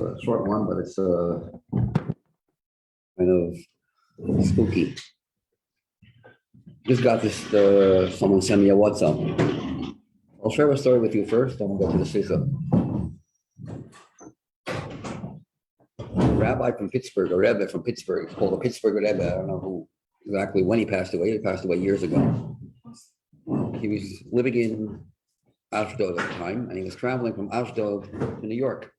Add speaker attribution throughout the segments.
Speaker 1: a short one, but it's kind of spooky. Just got this, someone sent me a WhatsApp. I'll share a story with you first, then we'll go to the Sicha. A rabbi from Pittsburgh, a Rebbe from Pittsburgh, it's called a Pittsburgh Rebbe. I don't know who exactly when he passed away. He passed away years ago. He was living in Ashdod at the time, and he was traveling from Ashdod to New York.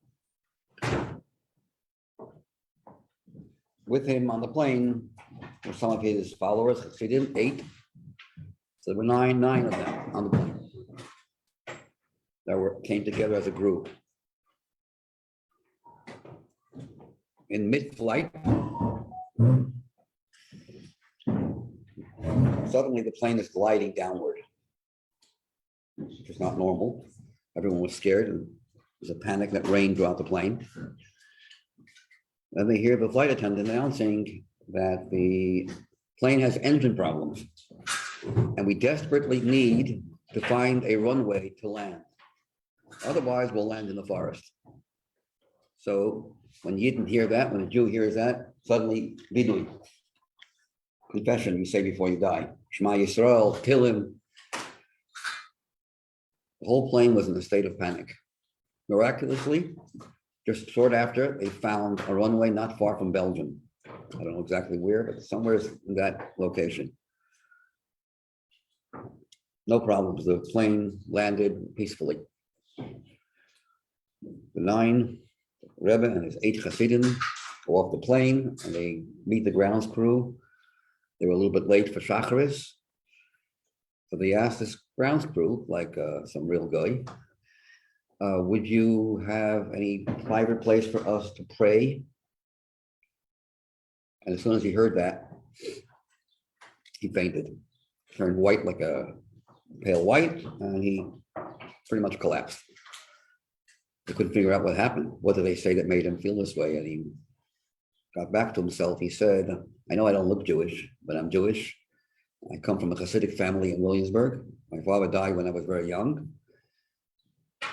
Speaker 1: With him on the plane were some of his followers, Chassidim, 8. So there were nine of them on the plane that came together as a group. In mid-flight, suddenly the plane is gliding downward, which is not normal. Everyone was scared, and there was a panic that reigned throughout the plane. Then they hear the flight attendant announcing that the plane has engine problems, and we desperately need to find a runway to land. Otherwise, we'll land in the forest. So when you didn't hear that, when a Jew hears that, suddenly, vidui, confession you say before you die. Shema Yisrael, kill him. The whole plane was in a state of panic. Miraculously, just short after, they found a runway not far from Belgium. I don't know exactly where, but somewhere in that location. No problems. The plane landed peacefully. The 9 Rebbe and his 8 Chassidim go off the plane, and they meet the grounds crew. They were a little bit late for Shacharis. So they asked this grounds crew, like some real guy, would you have any private place for us to pray? And as soon as he heard that, he fainted, turned white like a pale white, and he pretty much collapsed. They couldn't figure out what happened. What did they say that made him feel this way? And he got back to himself. He said, I know I don't look Jewish, but I'm Jewish. I come from a Hasidic family in Williamsburg. My father died when I was very young.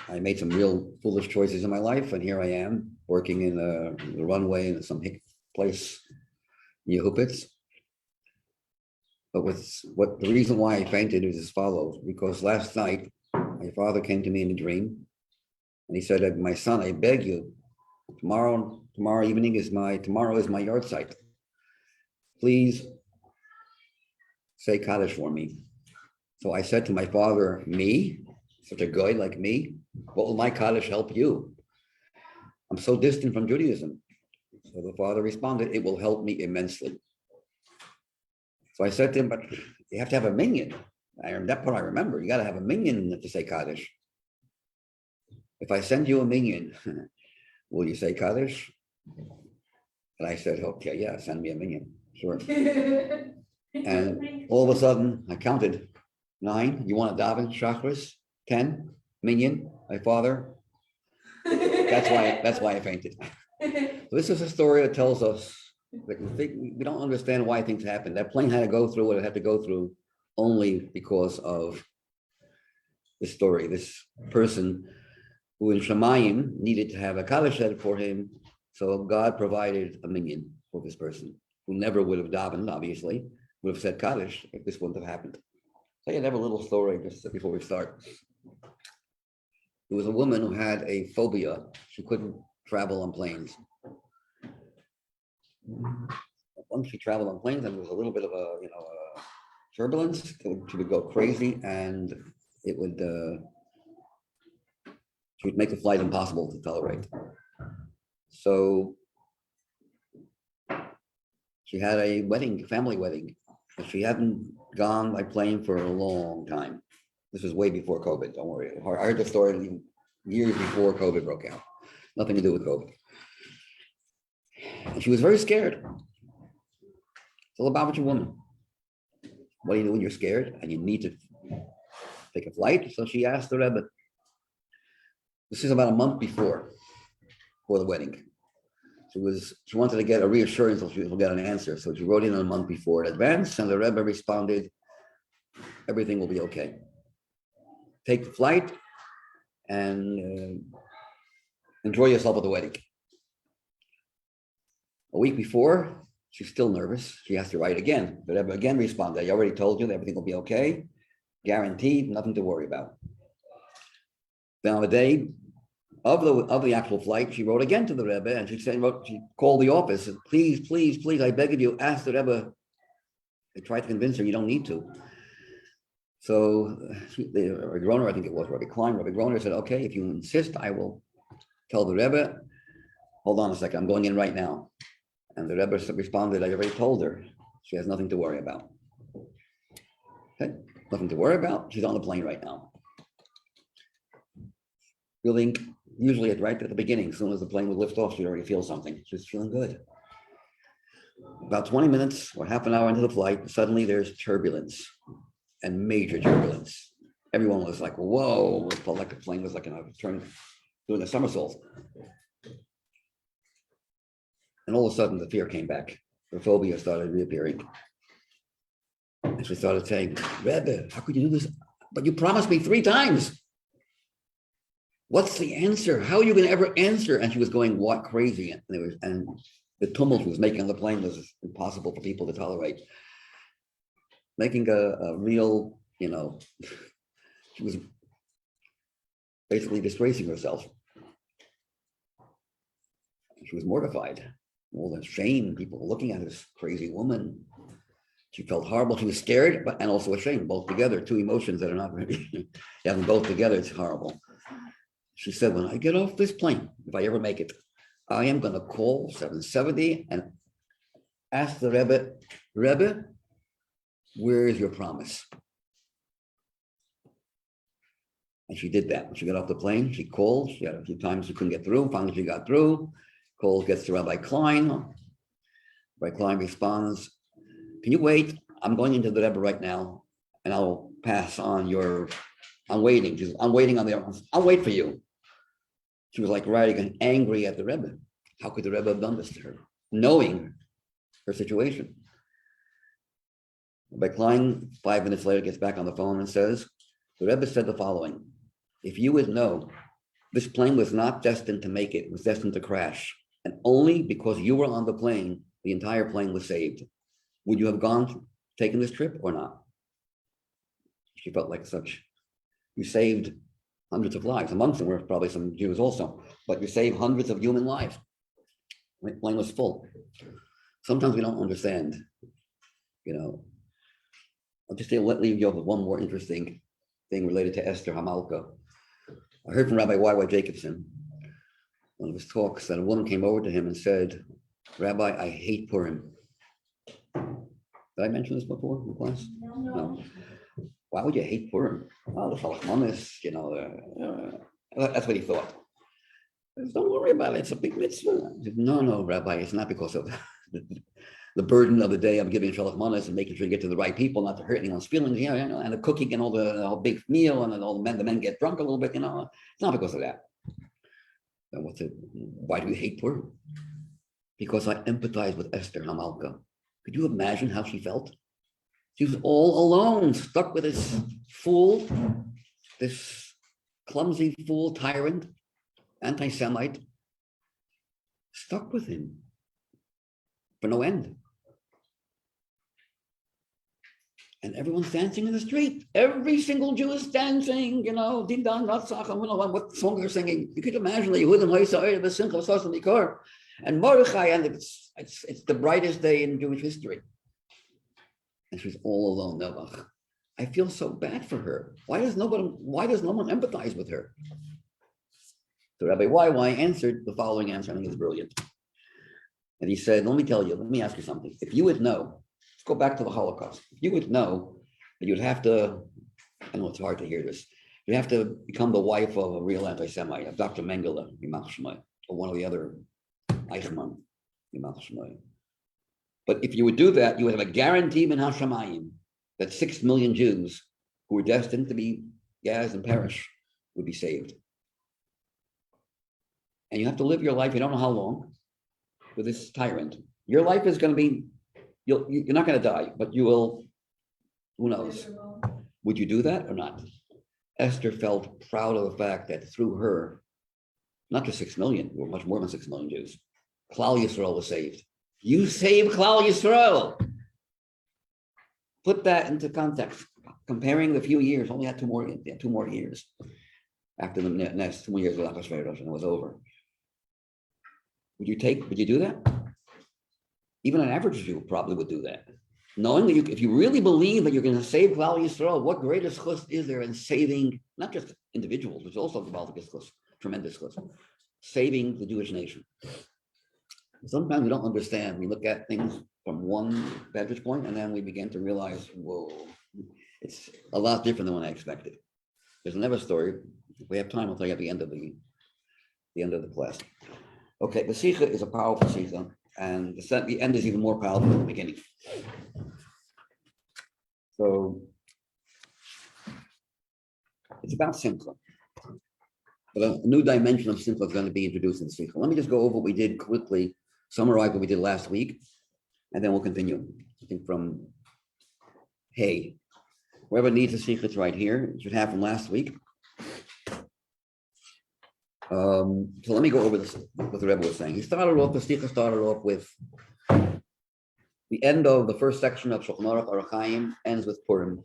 Speaker 1: I made some real foolish choices in my life, and here I am working in the runway in some place near Hupitz. But the reason why I fainted is as follows, because last night my father came to me in a dream, and he said, my son, I beg you, tomorrow evening is my yard site. Please say Kaddish for me. So I said to my father, me, such a guy like me, what will my Kaddish help you? I'm so distant from Judaism. So the father responded, it will help me immensely. So I said to him, but you have to have a minyan. That part I remember. You got to have a minyan to say Kaddish. If I send you a minyan, will you say Kaddish? And I said, okay, yeah, send me a minyan. Sure. And all of a sudden, I counted 9. You want to daven Shachris? 10. Minyan. My father. That's why I fainted. So this is a story that tells us that we don't understand why things happen. That plane had to go through what it had to go through only because of this story. This person who in Shemayim needed to have a Kaddish said for him, so God provided a minyan for this person who never would have davened, obviously, would have said Kaddish if this wouldn't have happened. So you have a little story just before we start. There was a woman who had a phobia. She couldn't travel on planes. Once she traveled on planes, and there was a little bit of a turbulence. She would go crazy, and it would she would make the flight impossible to tolerate. So she had a family wedding. She hadn't gone by plane for a long time. This was way before COVID, don't worry. I heard the story years before COVID broke out. Nothing to do with COVID. And she was very scared. It's all about what you want. What do you do when you're scared and you need to take a flight? So she asked the Rebbe. This is about a month before the wedding. She wanted to get a reassurance so she would get an answer. So she wrote in a month before in advance, and the Rebbe responded, everything will be okay. Take the flight and enjoy yourself at the wedding. A week before, she's still nervous. She has to write again. The Rebbe again responded, I already told you that everything will be okay. Guaranteed, nothing to worry about. Then on the day of the actual flight, she wrote again to the Rebbe, and she called the office, and please, I beg of you, ask the Rebbe. They tried to convince her, you don't need to. So Rabbi Groner, I think it was Rabbi Klein, Rabbi Groner said, okay, if you insist, I will tell the Rebbe. Hold on a second, I'm going in right now. And the Rebbe responded, I already told her. She has nothing to worry about. Okay, nothing to worry about. She's on the plane right now. Feeling, usually right at the beginning, as soon as the plane would lift off, she'd already feel something. She's feeling good. About 20 minutes or half an hour into the flight, suddenly there's turbulence and major turbulence. Everyone was like, whoa, it felt like the plane was like doing a somersault. And all of a sudden, the fear came back. The phobia started reappearing. And she started saying, Rebbe, how could you do this? But you promised me 3 times. What's the answer? How are you going to ever answer? And she was going what crazy. And the tumult she was making on the plane was impossible for people to tolerate. Making a real, she was basically disgracing herself. She was mortified. All the shame, people looking at this crazy woman. She felt horrible. She was scared, and also ashamed, both together, 2 emotions that are not really, you have them both together, it's horrible. She said, when I get off this plane, if I ever make it, I am going to call 770 and ask the Rebbe, where is your promise? And she did that. When she got off the plane, she called. She had a few times she couldn't get through. Finally, she got through. Call gets to Rabbi Klein. Rabbi Klein responds, can you wait? I'm going into the Rebbe right now, and I'll pass on I'm waiting. She says, I'm waiting on I'll wait for you. She was like writing angry at the Rebbe. How could the Rebbe have done this to her, knowing her situation? Rabbi Klein, 5 minutes later, gets back on the phone and says, the Rebbe said the following, if you would know, this plane was not destined to make it, it was destined to crash. And only because you were on the plane, the entire plane was saved. Would you have taken this trip or not? She felt like such. You saved hundreds of lives. Amongst them were probably some Jews also, but you saved hundreds of human lives. The plane was full. Sometimes we don't understand, I'll just leave you off with one more interesting thing related to Esther Hamalka. I heard from Rabbi Y.Y. Jacobson, one of his talks, that a woman came over to him and said, Rabbi, I hate Purim. Did I mention this before in the class? No. Why would you hate Purim? Oh, the Shalachmanis, that's what he thought. Said, don't worry about it, it's a big mitzvah. Said, no, Rabbi, it's not because of the burden of the day of giving Shalachmanis and making sure you get to the right people, not to hurt anyone's feelings, and the cooking and all the whole big meal, and then all the men get drunk a little bit, it's not because of that. And why do you hate Purim? Because I empathize with Esther Hamalka. Could you imagine how she felt? She was all alone, stuck with this fool, this clumsy fool, tyrant, anti-Semite, stuck with him for no end. And everyone's dancing in the street. Every single Jew is dancing, Din Dan Ratzach, what song they're singing. You could imagine the Yehudim Hoysa'ir, the Simcha Sosam Ikar, and Mordechai, and it's the brightest day in Jewish history. And she's all alone, Nevach. I feel so bad for her. Why does no one empathize with her? So Rabbi Y.Y. answered the following answer. I think it's brilliant. And he said, let me ask you something. If you would know, let's go back to the Holocaust. If you would know that you'd have to, I know it's hard to hear this, you'd have to become the wife of a real anti-Semite, of Dr. Mengele, or one of the other Eichmann, but if you would do that, you would have a guarantee min hashamayim that 6 million Jews who were destined to be gassed and perish would be saved. And you have to live your life, you don't know how long, with this tyrant. Your life is going to be, you're not going to die, but you will, who knows? Would you do that or not? Esther felt proud of the fact that through her, not just 6 million, or much more than 6 million Jews, Klal Yisrael was saved. You saved Klal Yisrael. Put that into context. Comparing the few years, only had two more years after the next 2 years with Achashverosh, and it was over. Would you do that? Even an average Jew probably would do that. Knowing that if you really believe that you're going to save Klal Yisrael, what greater chus is there in saving not just individuals, which is also the biggest chus, tremendous chus, saving the Jewish nation. Sometimes we don't understand. We look at things from one vantage point, and then we begin to realize, whoa, it's a lot different than what I expected. There's another story. If we have time, I'll tell you at the end of the class. Okay, the Sicha is a powerful Sicha, and the end is even more powerful than the beginning. So it's about Simcha. But a new dimension of Simcha is going to be introduced in Sicha. Let me just go over what we did quickly, summarize what we did last week, and then we'll continue. I think from Hey. Whoever needs a Sicha, it's right here. It should have from last week. So let me go over this, what the Rebbe was saying. The Sicha started off with the end of the first section of Shulchan Aruch Orach Chaim ends with Purim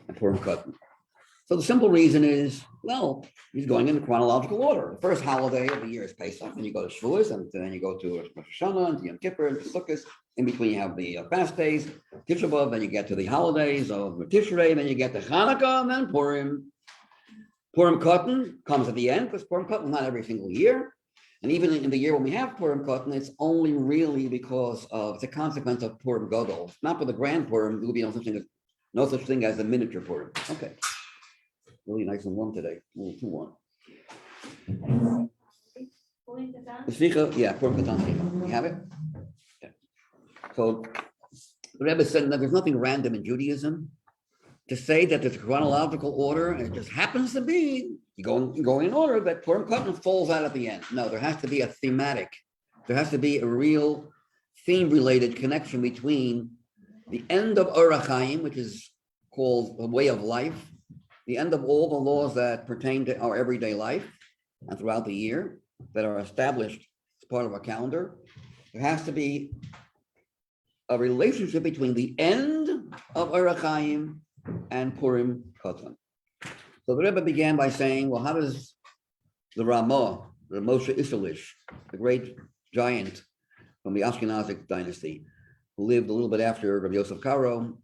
Speaker 1: and Purim Katan. So the simple reason is, well, he's going in chronological order. The first holiday of the year is Pesach, and you go to Shavuos, and then you go to Rosh Hashanah, and to Yom Kippur, and to Sukkot. In between, you have the fast days, Tisha B'Av, then you get to the holidays of Tishrei, then you get to Hanukkah, and then Purim. Purim Katan comes at the end, because Purim Katan is not every single year. And even in the year when we have Purim Katan, it's only really because of, it's a consequence of Purim Gadol. Not for the grand Purim, there will be no such thing as a miniature Purim. Okay. Really nice and warm today, a little too warm. The Sicha, yeah, Purim Katan Sicha. You have it? Yeah. So the Rebbe said that there's nothing random in Judaism. To say that there's a chronological order and it just happens to be, you go in order, that Purim Katan falls out at the end. No, there has to be a thematic. There has to be a real theme-related connection between the end of Orach Chaim, which is called the way of life, the end of all the laws that pertain to our everyday life and throughout the year that are established as part of our calendar. There has to be a relationship between the end of Orach Chaim and Purim Katan. So the Rebbe began by saying, well, how does the Ramah, the Moshe Isserlish, the great giant from the Ashkenazic dynasty, who lived a little bit after Rabbi Yosef Karo,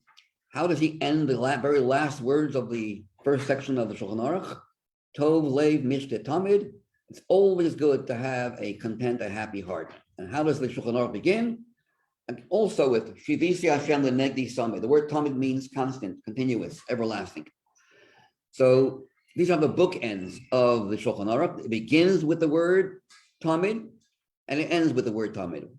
Speaker 1: how does he end the very last words of the first section of the Shulchan Aruch? Tov Lev Mishte Tamid. It's always good to have a content, a happy heart. And how does the Shulchan Aruch begin? And also with Shivisi Hashem Lenegdi Samid. The word Tamid means constant, continuous, everlasting. So these are the bookends of the Shulchan Aruch. It begins with the word Tamid, and it ends with the word Tamid.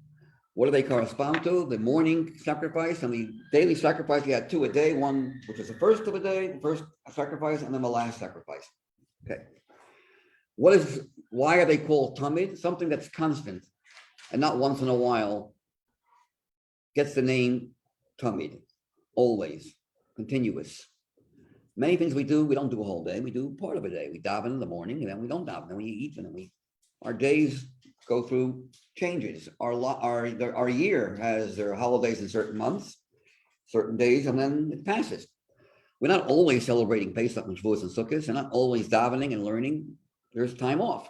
Speaker 1: What do they correspond to? The morning sacrifice and the daily sacrifice. You had two a day, one which is the first of a day, the first sacrifice, and then the last sacrifice. Okay. Why are they called Tamid? Something that's constant and not once in a while gets the name Tamid, always, continuous. Many things we don't do a whole day, we do part of a day. We daven in the morning, and then we don't daven, then we eat, and then our days go through changes. Our year has their holidays in certain months, certain days, and then it passes. We're not always celebrating Pesach and Shavuos and Sukkot, and not always davening and learning. There's time off.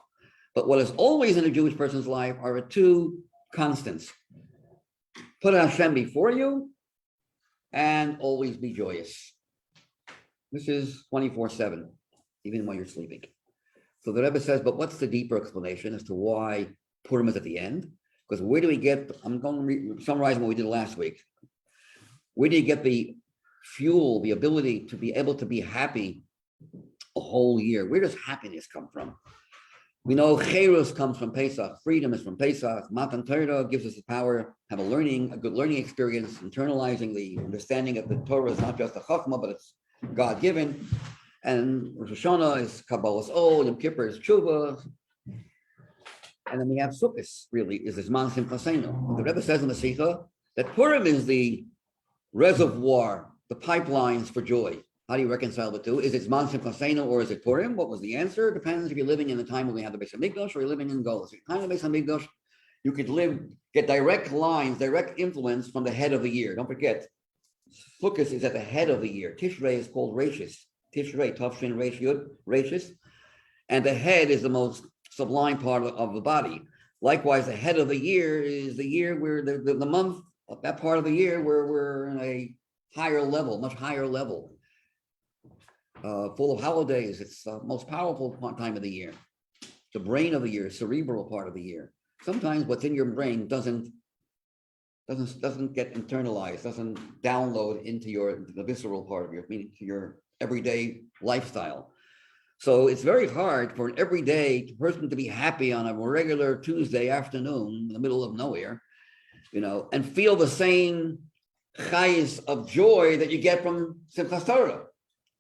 Speaker 1: But what is always in a Jewish person's life are the two constants. Put Hashem before you and always be joyous. This is 24/7, even while you're sleeping. So the Rebbe says, but what's the deeper explanation as to why Purim is at the end? Because where do we get, I'm going to summarize what we did last week. Where do you get the fuel, the ability to be able to be happy a whole year? Where does happiness come from? We know Cherus comes from Pesach, freedom is from Pesach. Matan Torah gives us the power, have a good learning experience, internalizing the understanding of the Torah is not just a Chachma, but it's God-given. And Rosh Hashanah is Kabbalah's Ol, Yom Kippur is Tshuva. And then we have Sukkot, really, is this Man Simchasenu. The Rebbe says in the Sicha that Purim is the reservoir, the pipelines for joy. How do you reconcile the two? Is it Zman Simchasenu or is it Purim? What was the answer? It depends if you're living in the time when we have the Beis HaMikdash or you're living in Golus. If you're in the time of the Beis HaMikdash, You could get direct lines, direct influence from the head of the year. Don't forget, Sukkot is at the head of the year. Tishrei is called Rashis. Tishrei, Tavshin, Resh Yud, Rashis. And the head is the most sublime part of the body. Likewise, the head of the year is the year where the month, that part of the year where we're in a higher level, much higher level, full of holidays. It's the most powerful time of the year. The brain of the year, cerebral part of the year. Sometimes what's in your brain doesn't get internalized, doesn't download into the visceral part of meaning to your everyday lifestyle. So it's very hard for an everyday person to be happy on a regular Tuesday afternoon in the middle of nowhere, and feel the same chayis of joy that you get from Simchas Torah.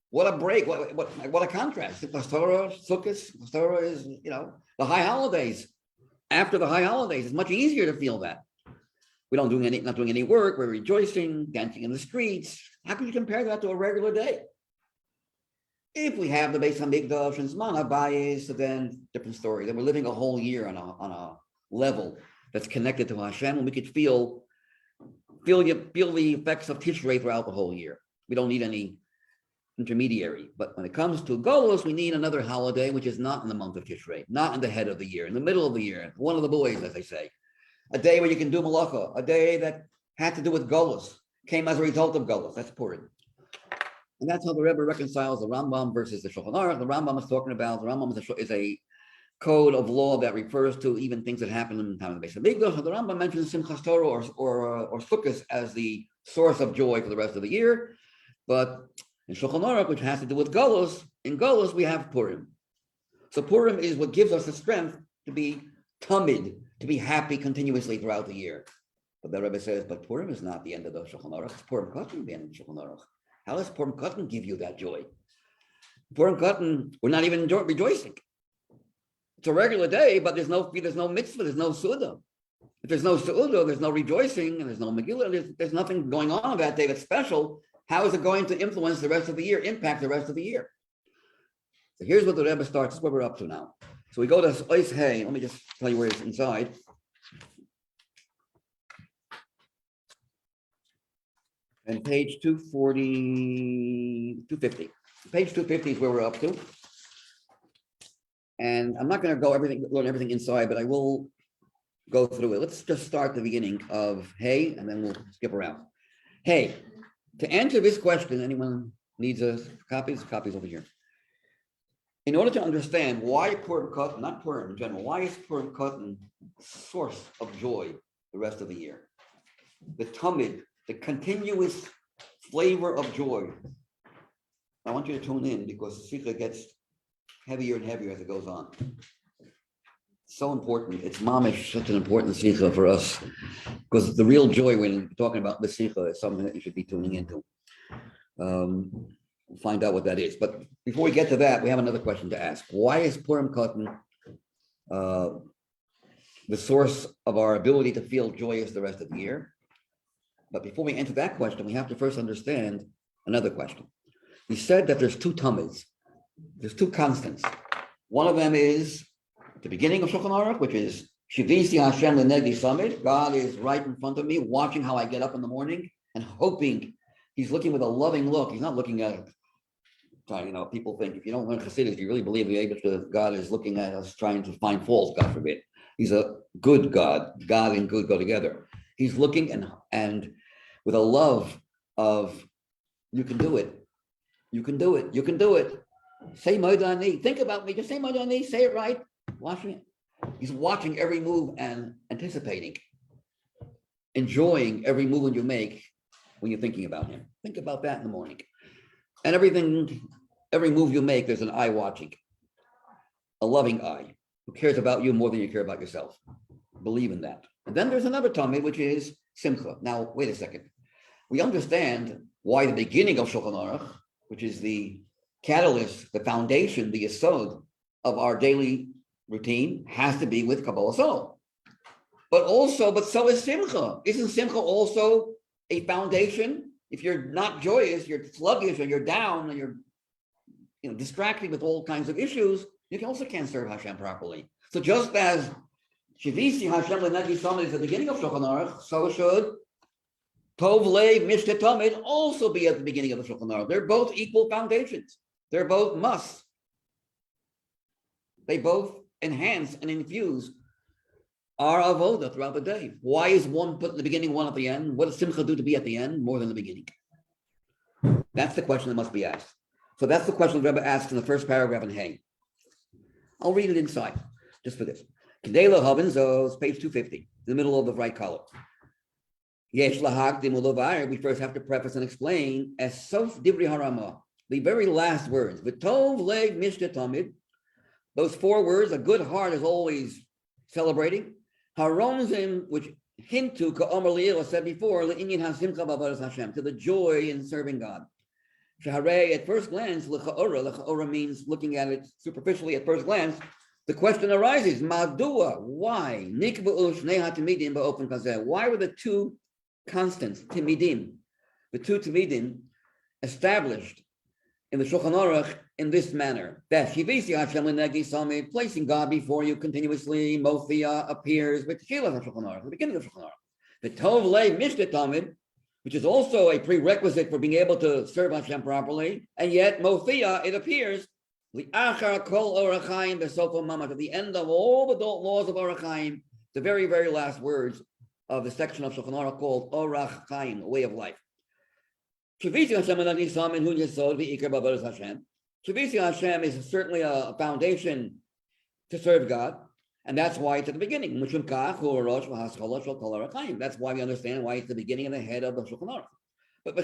Speaker 1: What a break! What a contrast! Simchas Torah, Sukkot. Simchas Torah is the high holidays. After the high holidays, it's much easier to feel that. We not doing any work. We're rejoicing, dancing in the streets. How can you compare that to a regular day? If we have the Beis Hamikdash and Zman HaBayis, then different story. Then we're living a whole year on a level that's connected to Hashem, and we could feel the effects of Tishrei throughout the whole year. We don't need any intermediary. But when it comes to Golus, we need another holiday, which is not in the month of Tishrei, not in the head of the year, in the middle of the year, one of the boys, as they say. A day where you can do Malacha, a day that had to do with Golus, came as a result of Golus. That's Purim. And that's how the Rebbe reconciles the Rambam versus the Shulchan Aruch. The Rambam is talking about, the Rambam is a code of law that refers to even things that happen in the time of the Beis Hamikdash. So the Rambam mentions Simchas Torah or Sukkot as the source of joy for the rest of the year. But in Shulchan Aruch, which has to do with Golus, in Golus we have Purim. So Purim is what gives us the strength to be tamid, to be happy continuously throughout the year. But the Rebbe says, but Purim is not the end of the Shulchan Aruch. It's Purim Katan, the end of the Shulchan Aruch. How does Purim Katan give you that joy? Purim Katan, we're not even rejoicing. It's a regular day, but there's no mitzvah, there's no suda. If there's no suda, there's no rejoicing, and there's no Megillah, there's nothing going on that day that's special. How is it going to influence the rest of the year, impact the rest of the year? So here's what the Rebbe starts, this is what we're up to now. So we go to Ois Hey, let me just tell you where it's inside. And page 250. Page 250 is where we're up to. And I'm not going to learn everything inside, but I will go through it. Let's just start the beginning of Hey, and then we'll skip around. Hey, to answer this question, anyone needs copies over here. In order to understand why Purim Katan, not Purim in general, why is Purim Katan source of joy the rest of the year? The tamid, the continuous flavor of joy. I want you to tune in because the sikha gets heavier and heavier as it goes on. It's so important. It's mamish, such an important sikha for us because the real joy when you're talking about the sikha is something that you should be tuning into. We'll find out what that is. But before we get to that, we have another question to ask. Why is Purim Katan the source of our ability to feel joyous the rest of the year? But before we enter that question, we have to first understand another question. We said that there's two tamids. There's two constants. One of them is the beginning of Shulchan Aruch, which is Shivisi Hashem Lenegdi Samid. God is right in front of me, watching how I get up in the morning and hoping. He's looking with a loving look. He's not looking at, people think if you don't learn Chassidus, you really believe God is looking at us trying to find faults, God forbid. He's a good God. God and good go together. He's looking and with a love of, you can do it. You can do it. You can do it. Say Modani. Think about me. Just say Modani. Say it right. Watching it. He's watching every move and anticipating, enjoying every move you make when you're thinking about him. Think about that in the morning. And every move you make, there's an eye watching, a loving eye who cares about you more than you care about yourself. Believe in that. And then there's another tamid, which is simcha. Now, wait a second. We understand why the beginning of Shulchan Aruch, which is the catalyst, the foundation, the yesod of our daily routine, has to be with Kabbalah Soul. But so is simcha. Isn't simcha also a foundation? If you're not joyous, you're sluggish, or you're down, and you're distracted with all kinds of issues, you also can't serve Hashem properly. So just as Shivisi Hashem Lenegi Samid is the beginning of Shulchan Aruch, so should Tov Lev Mishte Tamid also be at the beginning of the Shulchan Aruch. They're both equal foundations. They're both musts. They both enhance and infuse our avoda throughout the day. Why is one put in the beginning, one at the end? What does Simcha do to be at the end more than the beginning? That's the question that must be asked. So that's the question the Rebbe asks in the first paragraph in Hay. I'll read it inside, just for this. Kedela Havenzos, page 250, the middle of the right column. Yesh lahak dimulavar. We first have to preface and explain as sof divri harama, the very last words. V'tov lev mishte tamid. Those four words, a good heart is always celebrating. Haronzim, which hint to ka'omer li'il said before, le'inyin hasimcha b'avodas Hashem, to the joy in serving God. Shaharei, at first glance, l'cha'ora means looking at it superficially at first glance. The question arises: Madua? Why? Nikba'u shnei hatimidim ba'ofen kazeh. Why were the two constants, timidim, the two timidim, established in the Shulchan Aruch in this manner? That Shivisi Hashem Lenegi Sami, placing God before you continuously. Mothia appears with Shilach Shulchan Aruch, the beginning of Shulchan Aruch. The Tov Le Mishte Tamid, which is also a prerequisite for being able to serve Hashem properly, and yet Mothia, it appears the Achar Kol Orach Chaim Besofa Mamat, at the end of all the laws of Orach Chaim, the very, very last words of the section of Shulchan Aruch called Orach Chaim, a way of life. Shivisi Hashem Lenegi Sami Hu Yesod V'Ikar B'Avodas Hashem. Shivisi Hashem is certainly a foundation to serve God, and that's why it's at the beginning. That's why we understand why it's the beginning and the head of the Shulchan Aruch. But the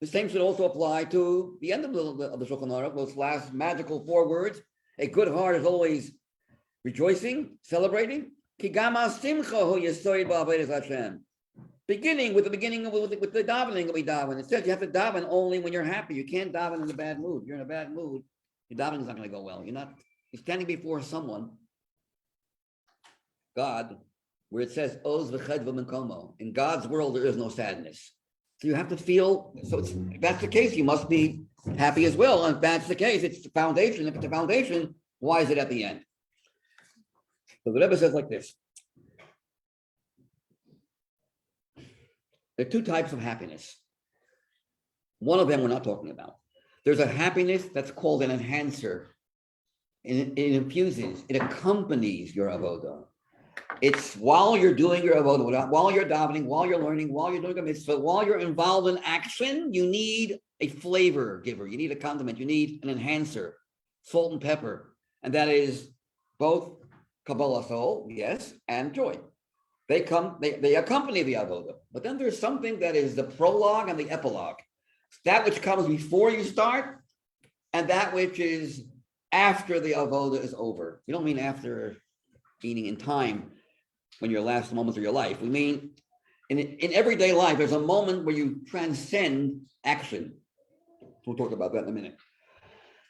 Speaker 1: same should also apply to the end of the Shulchan Aruch, those last magical four words. A good heart is always rejoicing, celebrating. Beginning with the davening we daven. It says you have to daven only when you're happy. You can't daven in a bad mood. You're in a bad mood, your davening is not going to go well. You're standing before someone, God, where it says Oz v'chedva minkomo. In God's world, there is no sadness. So you have to feel. So if that's the case, you must be happy as well. And if that's the case, it's the foundation. If it's a foundation, why is it at the end? So the Rebbe says like this. There are two types of happiness. One of them we're not talking about. There's a happiness that's called an enhancer. It infuses, it accompanies your avodah. It's while you're doing your avodah, while you're davening, while you're learning, while you're doing a mitzvah, while you're involved in action, you need a flavor giver. You need a condiment. You need an enhancer, salt and pepper. And that is both Kabbalah soul, yes, and joy. They accompany the avodah. But then there's something that is the prologue and the epilogue. That which comes before you start, and that which is after the avodah is over. We don't mean after, meaning in time, when your last moments of your life. We mean in everyday life, there's a moment where you transcend action. We'll talk about that in a minute.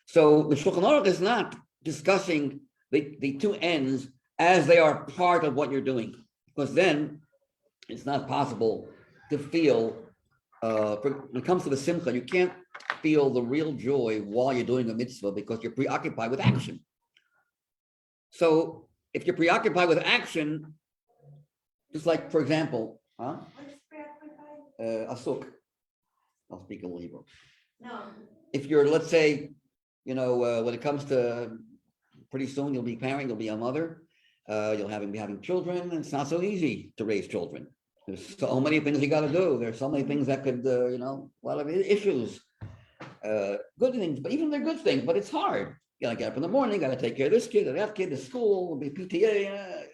Speaker 1: So the Shulchan Aruch is not discussing the two ends as they are part of what you're doing, because then it's not possible to feel, when it comes to the simcha, you can't feel the real joy while you're doing a mitzvah because you're preoccupied with action. So if you're preoccupied with action, just like, for example, asuk, I'll speak a little Hebrew. No. If you're, let's say, when it comes to pretty soon you'll be married, you'll be a mother, you'll be having children, and it's not so easy to raise children. There's so many things you got to do. There's so many things that could, a lot of issues, good things, but even they're good things, but it's hard. You gotta get up in the morning, gotta take care of this kid or that kid, to school, be PTA.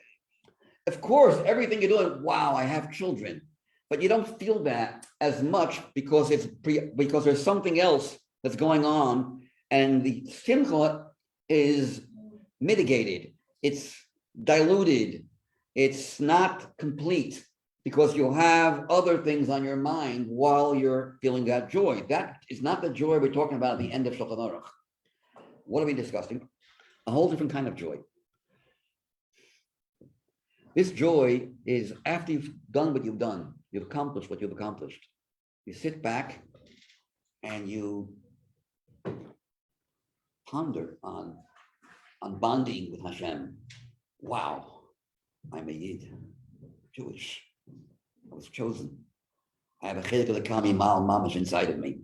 Speaker 1: Of course, everything you're doing, wow, I have children, but you don't feel that as much because because there's something else that's going on, and the simcha is mitigated, it's diluted, it's not complete, because you'll have other things on your mind while you're feeling that joy. That is not the joy we're talking about at the end of Shulchan Aruch. What are we discussing? A whole different kind of joy. This joy is after you've done what you've done, you've accomplished what you've accomplished. You sit back and you ponder on on bonding with Hashem. Wow, I'm a Yid, Jewish. I was chosen. I have a chilek of the kami mal mamash inside of me.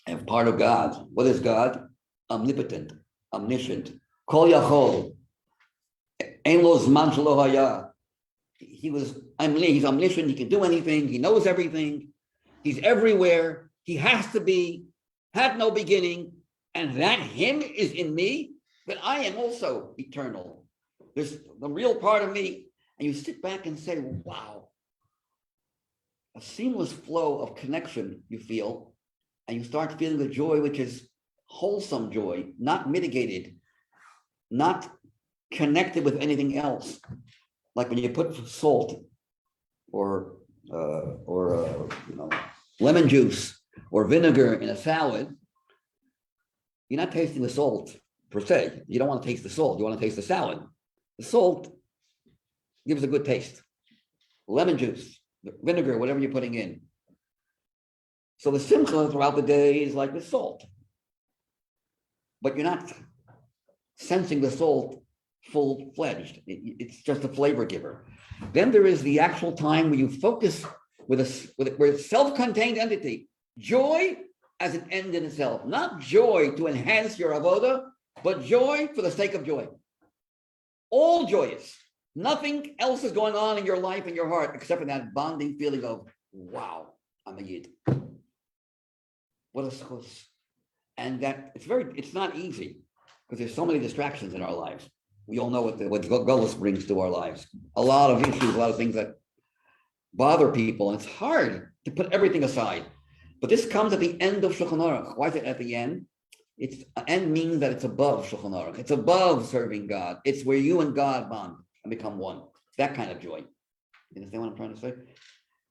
Speaker 1: I have part of God. What is God? Omnipotent, omniscient, kol yachol. Ein lo zman shelo haya. He's omniscient. He can do anything. He knows everything. He's everywhere. He has to be. Had no beginning, and that Him is in me. But I am also eternal. There's the real part of me, and you sit back and say, "Wow." A seamless flow of connection you feel, and you start feeling the joy, which is wholesome joy, not mitigated, not connected with anything else. Like when you put salt or lemon juice or vinegar in a salad, you're not tasting the salt per se. You don't want to taste the salt. You want to taste the salad. The salt gives a good taste. Lemon juice, vinegar, whatever you're putting in. So the simcha throughout the day is like the salt. But you're not sensing the salt full-fledged. It's just a flavor giver. Then there is the actual time where you focus with a self-contained entity. Joy as an end in itself. Not joy to enhance your avoda, but joy for the sake of joy. All joyous. Nothing else is going on in your life and your heart except for that bonding feeling of, wow, I'm a Yid. What a schus. And that it's not easy because there's so many distractions in our lives. We all know what Gullus brings to our lives. A lot of issues, a lot of things that bother people. And it's hard to put everything aside. But this comes at the end of Shulchan Aruch. Why is it at the end? It's end means that it's above Shulchan Aruch. It's above serving God. It's where you and God bond and become one. It's that kind of joy. You understand what I'm trying to say?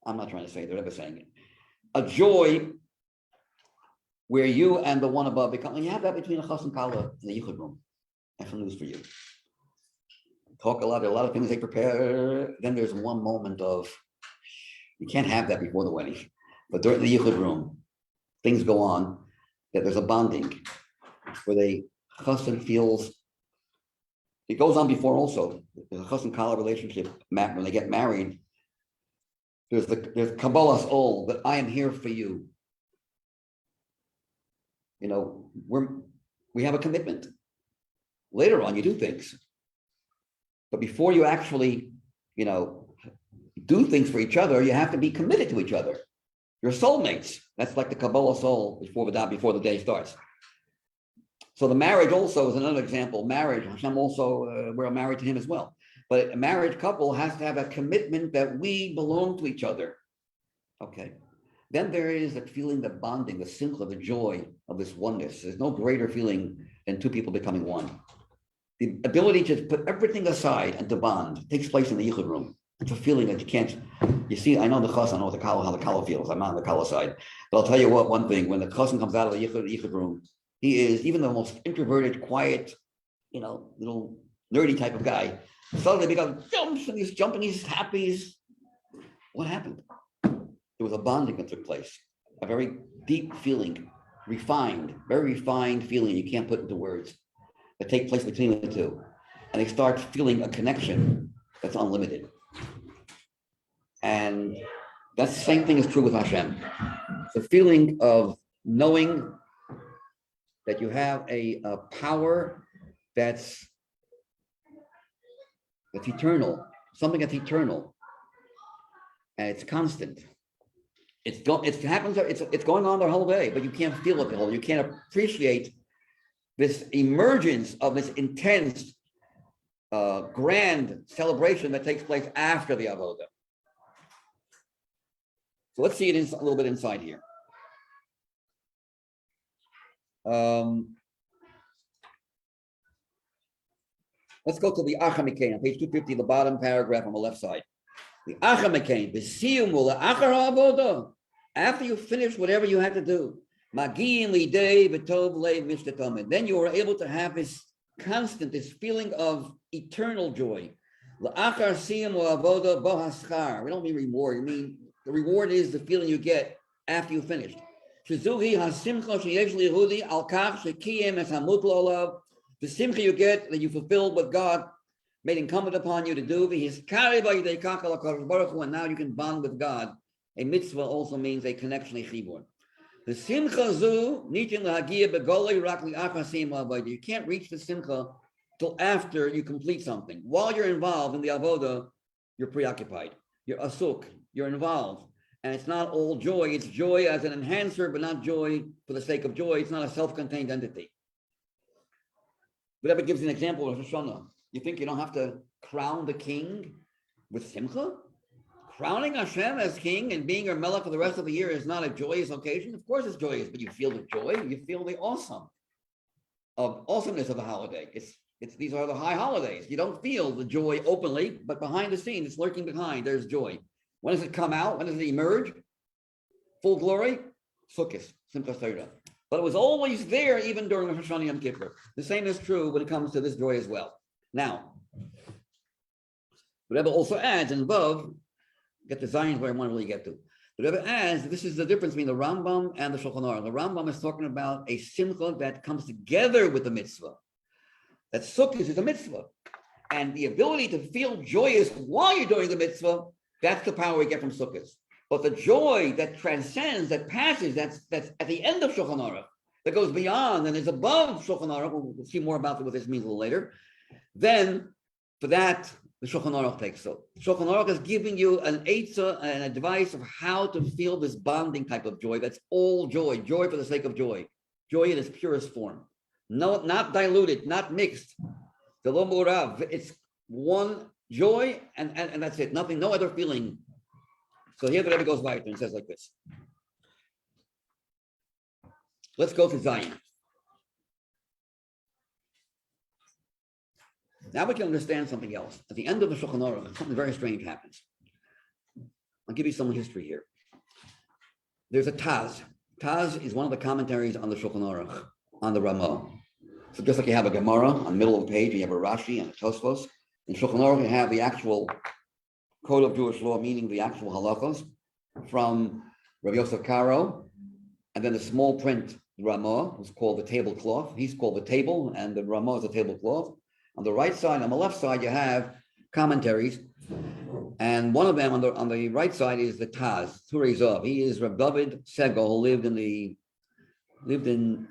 Speaker 1: I'm not trying to say it. They're never saying it. A joy where you and the one above become, and you have that between a chas and kala in the yichud room. I have some news for you. Talk a lot, there are a lot of things they prepare. Then there's one moment of, you can't have that before the wedding. But during the yichud room, things go on, that there's a bonding where the chassan feels, it goes on before also, there's a chassan kala relationship, when they get married, there's kabbalas ol, that I am here for you. You know, we have a commitment. Later on, you do things. But before you actually, do things for each other, you have to be committed to each other. You're soulmates. That's like the Kabbalah soul before the day starts. So the marriage also is another example. Marriage, Hashem also, we're married to Him as well. But a married couple has to have a commitment that we belong to each other. Okay. Then there is a feeling, the bonding, the simcha, the joy of this oneness. There's no greater feeling than two people becoming one. The ability to put everything aside and to bond takes place in the yichud room. It's a feeling that you can't, you see, I know the chassan, I know how the kala feels. I'm on the kala side. But I'll tell you what, one thing, when the chassan comes out of the yichud room, he is, even the most introverted, quiet, little nerdy type of guy, suddenly jumps and he's jumping, he's happy. What happened? There was a bonding that took place, a very deep feeling, very refined feeling you can't put into words, that take place between the two. And they start feeling a connection that's unlimited. And that same thing is true with Hashem. The feeling of knowing that you have a power that's eternal, something that's eternal, and it's constant. It's going on the whole day, but you can't feel it the whole day. You can't appreciate this emergence of this intense, grand celebration that takes place after the avodah. So let's see it a little bit inside here. Let's go to the Achamikein on page 250, the bottom paragraph on the left side. The Achamikein, the siyum achar avodah. After you finish whatever you had to do, magiin lidei v'tov leiv mishtatomid. Then you are able to have this constant, this feeling of eternal joy. L'achar siyum avodah bo haschar. We don't mean reward. We mean the reward is the feeling you get after you finished. Shezuhi hasimcha sheyesh liyehudi al kach shekiyem es hamutlo olav The simcha you get that you fulfilled what God made incumbent upon you to do. And now you can bond with God. A mitzvah also means a connection, a chibur. The simcha zu nichin lahagia begolei rak li'achasim avodah. You can't reach the simcha till after you complete something. While you're involved in the avodah, you're preoccupied. You're asuk. You're involved. And it's not all joy. It's joy as an enhancer, but not joy for the sake of joy. It's not a self-contained entity. Whatever gives an example of Rosh Hashanah. You think you don't have to crown the king with simcha? Crowning Hashem as king and being your melech for the rest of the year is not a joyous occasion. Of course it's joyous, but you feel the joy. You feel the awesomeness of the holiday. These are the high holidays. You don't feel the joy openly, but behind the scenes, it's lurking behind. There's joy. When does it come out? When does it emerge? Full glory? Sukkot, Simchas Torah. But it was always there even during Rosh Hashanah Yom Kippur. The same is true when it comes to this joy as well. Now, the Rebbe also adds, and above, get the Zions where I want to really get to. The Rebbe adds, this is the difference between the Rambam and the Shulchan Aruch. The Rambam is talking about a simcha that comes together with the mitzvah. That sukkah is a mitzvah. And the ability to feel joyous while you're doing the mitzvah, that's the power we get from sukkahs. But the joy that transcends, that passes, that's at the end of Shulchan Aruch, that goes beyond and is above Shulchan Aruch, we'll see more about what this means a little later, then for that, the Shulchan Aruch takes so. Shulchan Aruch is giving you an eitzah and advice of how to feel this bonding type of joy. That's all joy, joy for the sake of joy, joy in its purest form. No, not diluted, not mixed. The lo murav, it's one joy and that's it. Nothing, no other feeling. So here the Rebbe goes weiter and says like this. Let's go to Zion. Now we can understand something else. At the end of the Shulchan Aruch, something very strange happens. I'll give you some history here. There's a Taz. Taz is one of the commentaries on the Shulchan Aruch, on the Ramah. So just like you have a Gemara on the middle of the page, you have a Rashi and a Tosfos. In Shulchan Aruch, you have the actual code of Jewish law, meaning the actual halachos from Rabbi Yosef Karo, and then the small print Ramah, who's called the tablecloth. He's called the table, and the Ramah is the tablecloth. On the right side, on the left side, you have commentaries, and one of them on the right side is the Taz, Turei Zav. He is Reb David Segel, who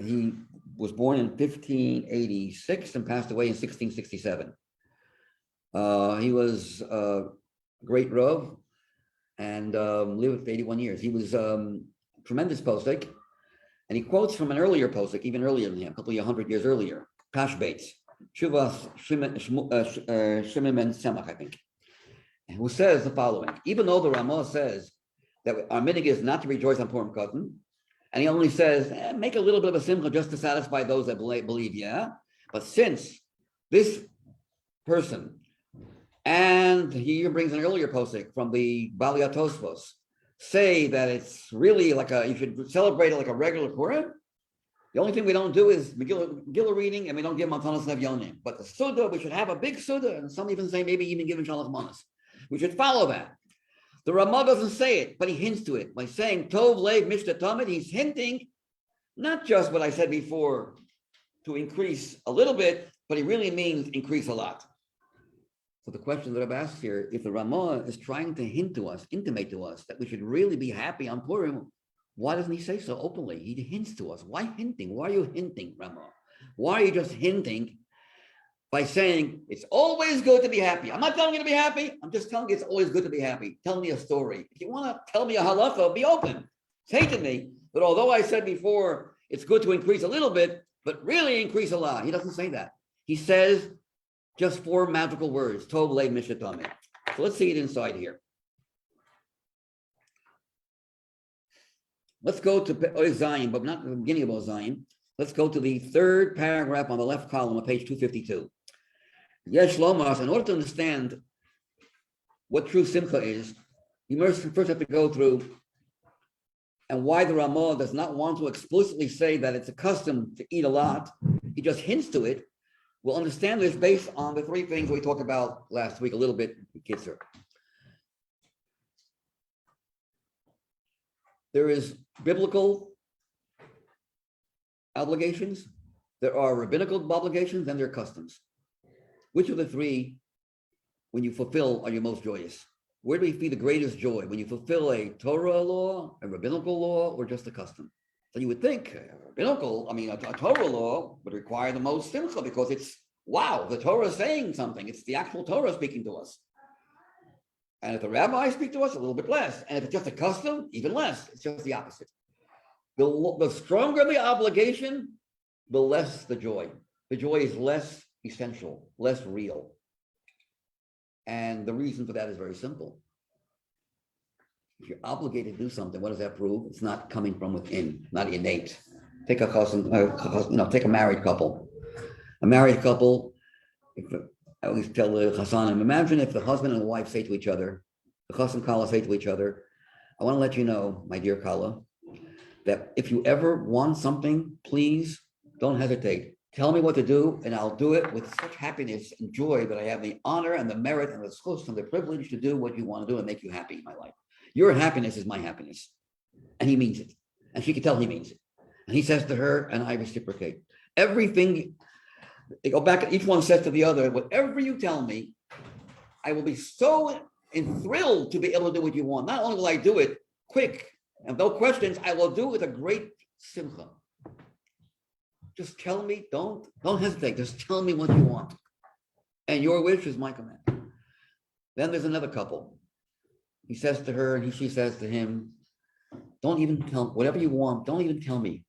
Speaker 1: he was born in 1586 and passed away in 1667. He was great Rav and lived for 81 years. He was tremendous posek, and he quotes from an earlier posek, even earlier than him, a couple of 100 years earlier, Pashbates, Shuvas Shimon Ben Semach, I think, who says the following: even though the Ramah says that our minig is not to rejoice on Purim Katan, and he only says, make a little bit of a simcha just to satisfy those that believe, yeah, but since this person, and he even brings an earlier posik from the Balei Tosfos, say that it's really like you should celebrate it like a regular Purim. The only thing we don't do is Megillah reading, and we don't give Matanas Levyonim. But the Suda, we should have a big Suda, and some even say maybe even give Shalach Manas. We should follow that. The Ramah doesn't say it, but he hints to it. By saying Tov Lev Mishta Tamid, he's hinting not just what I said before, to increase a little bit, but he really means increase a lot. So the question that I've asked here, if the Ramah is trying to hint to us, intimate to us that we should really be happy on Purim, why doesn't he say so openly? He hints to us. Why hinting? Why are you hinting, Ramah? Why are you just hinting by saying it's always good to be happy? I'm not telling you to be happy. I'm just telling you it's always good to be happy. Tell me a story. If you want to tell me a halacha, be open. Say to me that although I said before it's good to increase a little bit, but really increase a lot. He doesn't say that. He says just 4 magical words, Tov Lev Mishta Tamid. So let's see it inside here. Let's go to Zion, but not the beginning of Zion. Let's go to the 3rd paragraph on the left column of page 252. Yes, Shlomas, in order to understand what true simcha is, you first have to go through and why the Ramah does not want to explicitly say that it's a custom to eat a lot. He just hints to it. We'll understand this based on the 3 things we talked about last week a little bit, Kitzer. There is biblical obligations, There are rabbinical obligations and there are customs. Which of the three, when you fulfill, are you most joyous? Where do we feel the greatest joy? When you fulfill a Torah law, a rabbinical law, or just a custom? So you would think a Torah law would require the most simcha because it's, wow, the Torah is saying something. It's the actual Torah speaking to us. And if the rabbis speak to us, a little bit less. And if it's just a custom, even less. It's just the opposite. The stronger the obligation, the less the joy. The joy is less essential, less real. And the reason for that is very simple. If you're obligated to do something, what does that prove? It's not coming from within, not innate. Take a take a married couple. A married couple, I always tell the Chassanim, imagine if the husband and the wife say to each other, the Chassan Kala say to each other, I want to let you know, my dear Kala, that if you ever want something, please don't hesitate. Tell me what to do, and I'll do it with such happiness and joy that I have the honor and the merit and the schus and the privilege to do what you want to do and make you happy in my life. Your happiness is my happiness. And he means it. And she can tell he means it. And he says to her, and I reciprocate. Everything, they go back, each one says to the other, whatever you tell me, I will be so thrilled to be able to do what you want. Not only will I do it quick, and no questions, I will do it with a great simcha. Just tell me, don't hesitate. Just tell me what you want. And your wish is my command. Then there's another couple. He says to her, and she says to him, don't even tell, whatever you want, don't even tell me.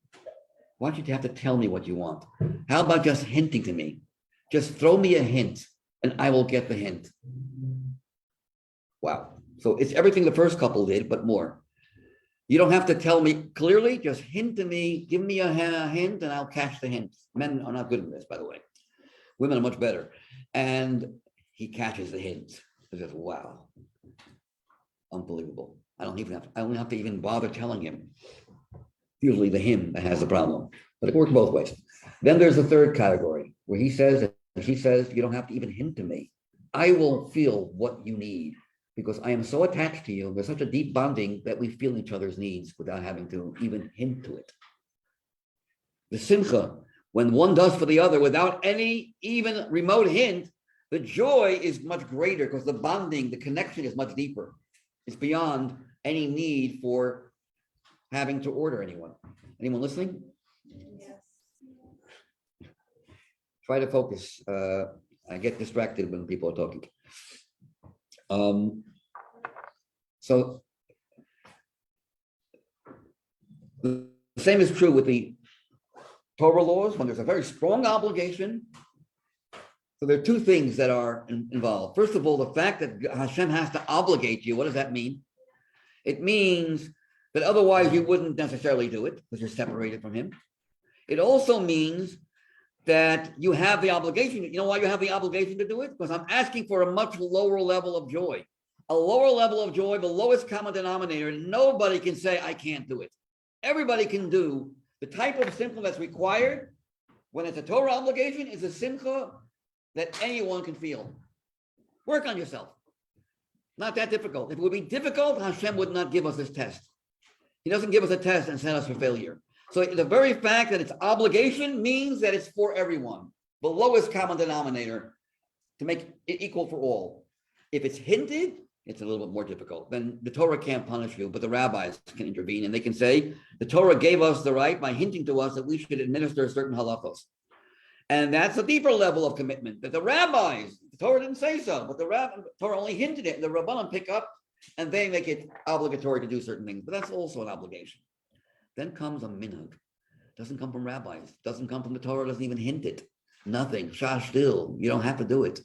Speaker 1: Why don't you have to tell me what you want? How about just hinting to me? Just throw me a hint, and I will get the hint. Wow. So it's everything the first couple did, but more. You don't have to tell me clearly, just hint to me, give me a hint, and I'll catch the hint. Men are not good at this, by the way. Women are much better. And he catches the hint. He says, wow, unbelievable. I don't have to even bother telling him. Usually the him that has the problem, but it works both ways. Then there's the third category where he says, and she says, you don't have to even hint to me. I will feel what you need, because I am so attached to you. There's such a deep bonding that we feel each other's needs without having to even hint to it. The simcha, when one does for the other without any even remote hint, the joy is much greater because the bonding, the connection is much deeper. It's beyond any need for having to order anyone. Anyone listening?
Speaker 2: Yes.
Speaker 1: Try to focus. I get distracted when people are talking. So the same is true with the Torah laws when there's a very strong obligation. So there are two things that are involved. First of all, the fact that Hashem has to obligate you. What does that mean? It means that otherwise you wouldn't necessarily do it because you're separated from him. It also means that you have the obligation. You know why you have the obligation to do it? Because I'm asking for a much lower level of joy. A lower level of joy, the lowest common denominator. Nobody can say, I can't do it. Everybody can do the type of simcha that's required when it's a Torah obligation is a simcha that anyone can feel. Work on yourself. Not that difficult. If it would be difficult, Hashem would not give us this test. He doesn't give us a test and send us for failure. So the very fact that it's obligation means that it's for everyone. The lowest common denominator to make it equal for all. If it's hinted, it's a little bit more difficult. Then the Torah can't punish you, but the rabbis can intervene and they can say, the Torah gave us the right by hinting to us that we should administer certain halachos. And that's a deeper level of commitment that the rabbis, the Torah didn't say so, but the Torah only hinted it, and the Rabbanan pick up and they make it obligatory to do certain things, but that's also an obligation. Then comes a minhag. Doesn't come from rabbis, doesn't come from the Torah, doesn't even hint it. Nothing, shashtil, you don't have to do it.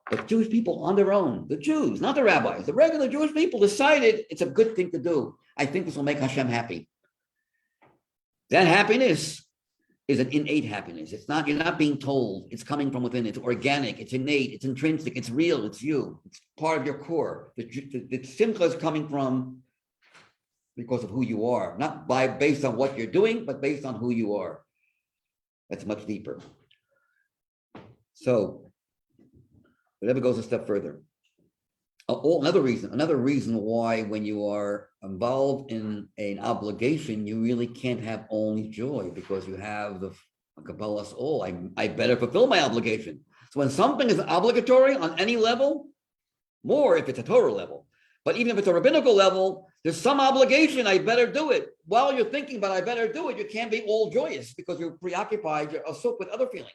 Speaker 1: But Jewish people on their own, the Jews, not the rabbis, the regular Jewish people decided it's a good thing to do. I think this will make Hashem happy. That happiness is an innate happiness. It's not, you're not being told, it's coming from within, it's organic, it's innate, it's intrinsic, it's real, it's you, it's part of your core. The simcha is coming from because of who you are, not based on what you're doing, but based on who you are. That's much deeper. So, it never goes a step further. Another reason why when you are involved in an obligation, you really can't have only joy because you have Kabbalah us all. I better fulfill my obligation. So when something is obligatory on any level, more if it's a Torah level, but even if it's a rabbinical level, there's some obligation. I better do it. While you're thinking, but I better do it, you can't be all joyous because you're preoccupied, you're asuk with other feelings.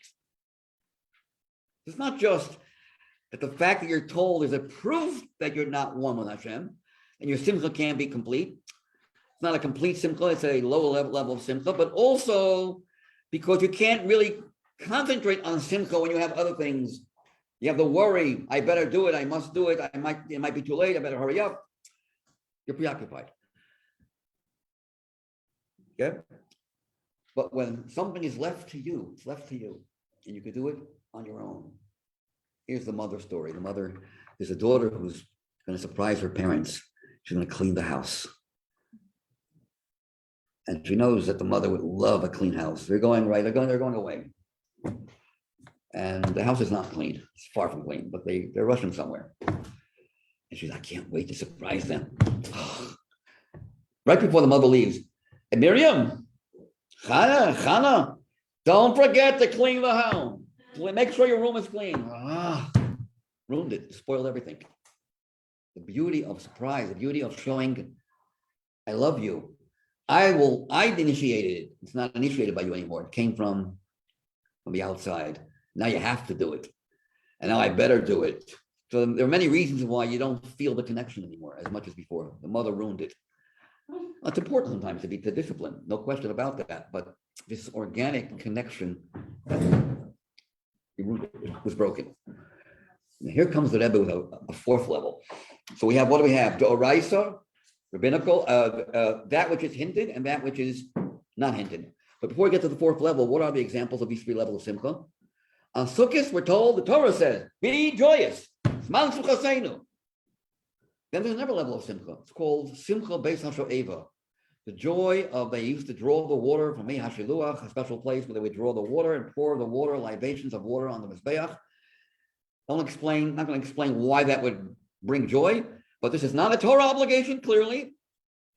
Speaker 1: It's not just that the fact that you're told is a proof that you're not one with Hashem, and your simcha can't be complete. It's not a complete simcha, it's a lower level of simcha, but also because you can't really concentrate on simcha when you have other things. You have the worry, I better do it, I must do it, it might be too late, I better hurry up. You're preoccupied. Okay? But when something is left to you, it's left to you, and you can do it on your own. Here's the mother story. The mother, there's a daughter who's going to surprise her parents. She's going to clean the house. And she knows that the mother would love a clean house. They're going away. And the house is not clean. It's far from clean, but they're rushing somewhere. And she's like, I can't wait to surprise them. Right before the mother leaves, and Miriam, Chana, don't forget to clean the house. Make sure your room is clean. Ruined it, spoiled everything. The beauty of surprise, the beauty of showing, I love you. I initiated it. It's not initiated by you anymore. It came from the outside. Now you have to do it. And now I better do it. So there are many reasons why you don't feel the connection anymore as much as before. The mother ruined it. It's important sometimes to be to discipline, no question about that. But this organic connection was broken. Now here comes the Rebbe with a fourth level. So we have, what do we have? The Oraisa, rabbinical, that which is hinted and that which is not hinted. But before we get to the fourth level, what are the examples of these three levels of simcha? On Sukkot, we're told, the Torah says, be joyous. Then there's another level of simcha. It's called simcha beis hasho'eva. The joy of, they used to draw the water from Mei HaShiluach, a special place where they would draw the water and pour the water, libations of water on the Mizbeach. Not going to explain why that would bring joy, but this is not a Torah obligation, clearly.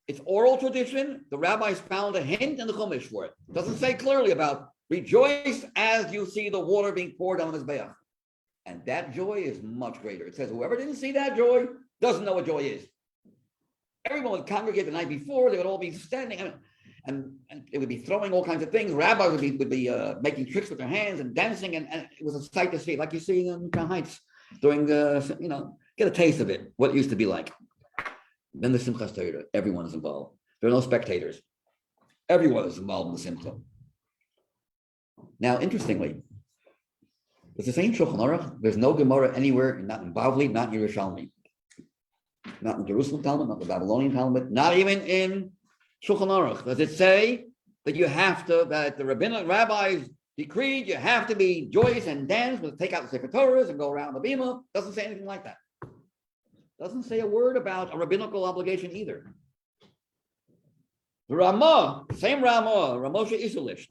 Speaker 1: It's oral tradition. The rabbis found a hint in the Chumash for it. It doesn't say clearly about rejoice as you see the water being poured on the Mizbeach. And that joy is much greater. It says whoever didn't see that joy doesn't know what joy is. Everyone would congregate the night before. They would all be standing and it would be throwing all kinds of things. Rabbis would be making tricks with their hands and dancing. And it was a sight to see, like you see in Crown Heights during the, get a taste of it, what it used to be like. Then the Simchas Torah, everyone is involved. There are no spectators. Everyone is involved in the Simcha. Now, interestingly, it's the same Shulchan Aruch. There's no Gemara anywhere, not in Bavli, not in Yerushalmi, not in Jerusalem Talmud, not the Babylonian Talmud, not even in Shulchan Aruch. Does it say that you have to, that the rabbinic rabbis decreed you have to be joyous and dance, take out the Sefer Torahs and go around the bima? Doesn't say anything like that. Doesn't say a word about a rabbinical obligation either. The Ramah, same Ramah, Ramosha Isulish,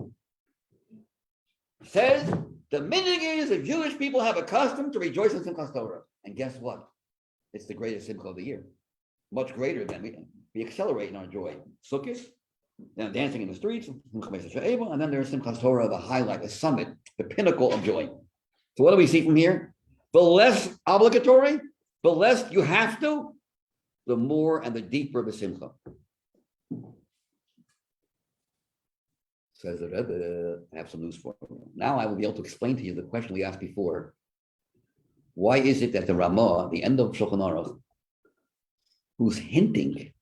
Speaker 1: says the minhag is that Jewish people have a custom to rejoice in Simchas Torah. And guess what? It's the greatest simcha of the year. Much greater than we accelerate in our joy. Sukkot, then dancing in the streets, and then there's Simchas Torah, the highlight, the summit, the pinnacle of joy. So what do we see from here? The less obligatory, the less you have to, the more and the deeper the simcha. Says the Rebbe, I have some news for you. Now I will be able to explain to you the question we asked before. Why is it that the Ramah, the end of Shulchan Aruch, who's hinting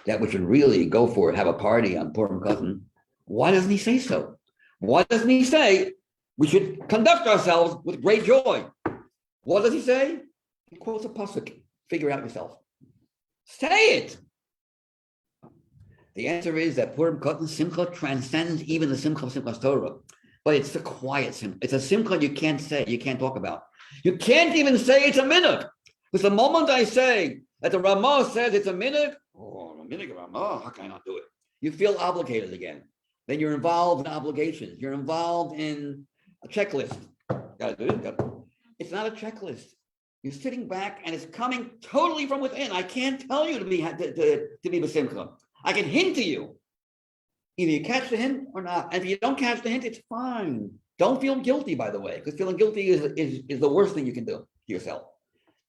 Speaker 1: that we should really go for it, have a party on Purim Katan, why doesn't he say so? Why doesn't he say we should conduct ourselves with great joy? What does he say? He quotes a pasuk. Figure out yourself. Say it. The answer is that Purim Katan Simcha transcends even the Simcha of Simchas Torah, but it's a quiet Simcha. It's a Simcha you can't say, you can't talk about. You can't even say it's a minhag. Because the moment I say that the Ramah says it's a minhag, a minhag of Ramah, how can I not do it? You feel obligated again. Then you're involved in obligations. You're involved in a checklist. Gotta do it. It's not a checklist. You're sitting back and it's coming totally from within. I can't tell you to be b'simcha. I can hint to you. Either you catch the hint or not. And if you don't catch the hint, it's fine. Don't feel guilty, by the way, because feeling guilty is the worst thing you can do to yourself.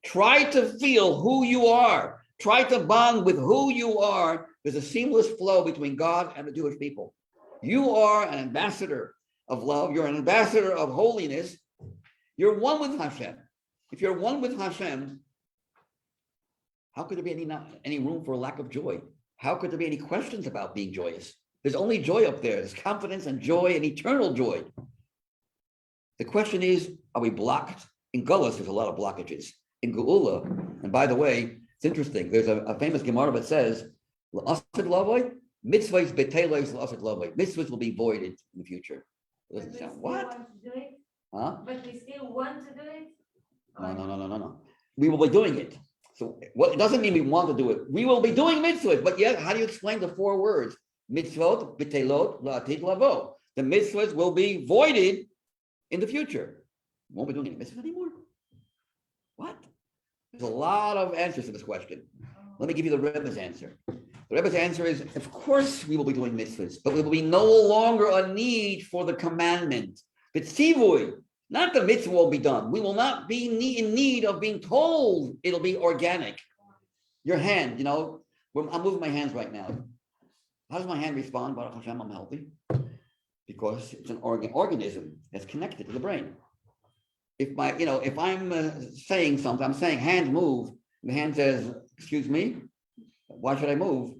Speaker 1: Try to feel who you are. Try to bond with who you are. There's a seamless flow between God and the Jewish people. You are an ambassador of love. You're an ambassador of holiness. You're one with Hashem. If you're one with Hashem, how could there be any room for a lack of joy? How could there be any questions about being joyous? There's only joy up there. There's confidence and joy and eternal joy. The question is, are we blocked? In Gullus, there's a lot of blockages. In Geula, and by the way, it's interesting. There's a famous Gemara that says, mitzvahs will be voided in the future. It doesn't sound what? Huh?
Speaker 2: But we still want to do it?
Speaker 1: No. We will be doing it. So it doesn't mean we want to do it. We will be doing mitzvahs, but yet, how do you explain the 4 words? Mitzvot, b'telot, la'atid lavo. The mitzvahs will be voided in the future. We won't be doing any mitzvahs anymore. What? There's a lot of answers to this question. Let me give you the Rebbe's answer. The Rebbe's answer is, of course we will be doing mitzvahs, but there will be no longer a need for the commandment. The tzivui, not the mitzvah will be done. We will not be in need of being told. It'll be organic. Your hand, I'm moving my hands right now. How does my hand respond? Baruch Hashem, I'm healthy. Because it's an organism that's connected to the brain. If I'm saying something, I'm saying hand move, the hand says, excuse me, why should I move?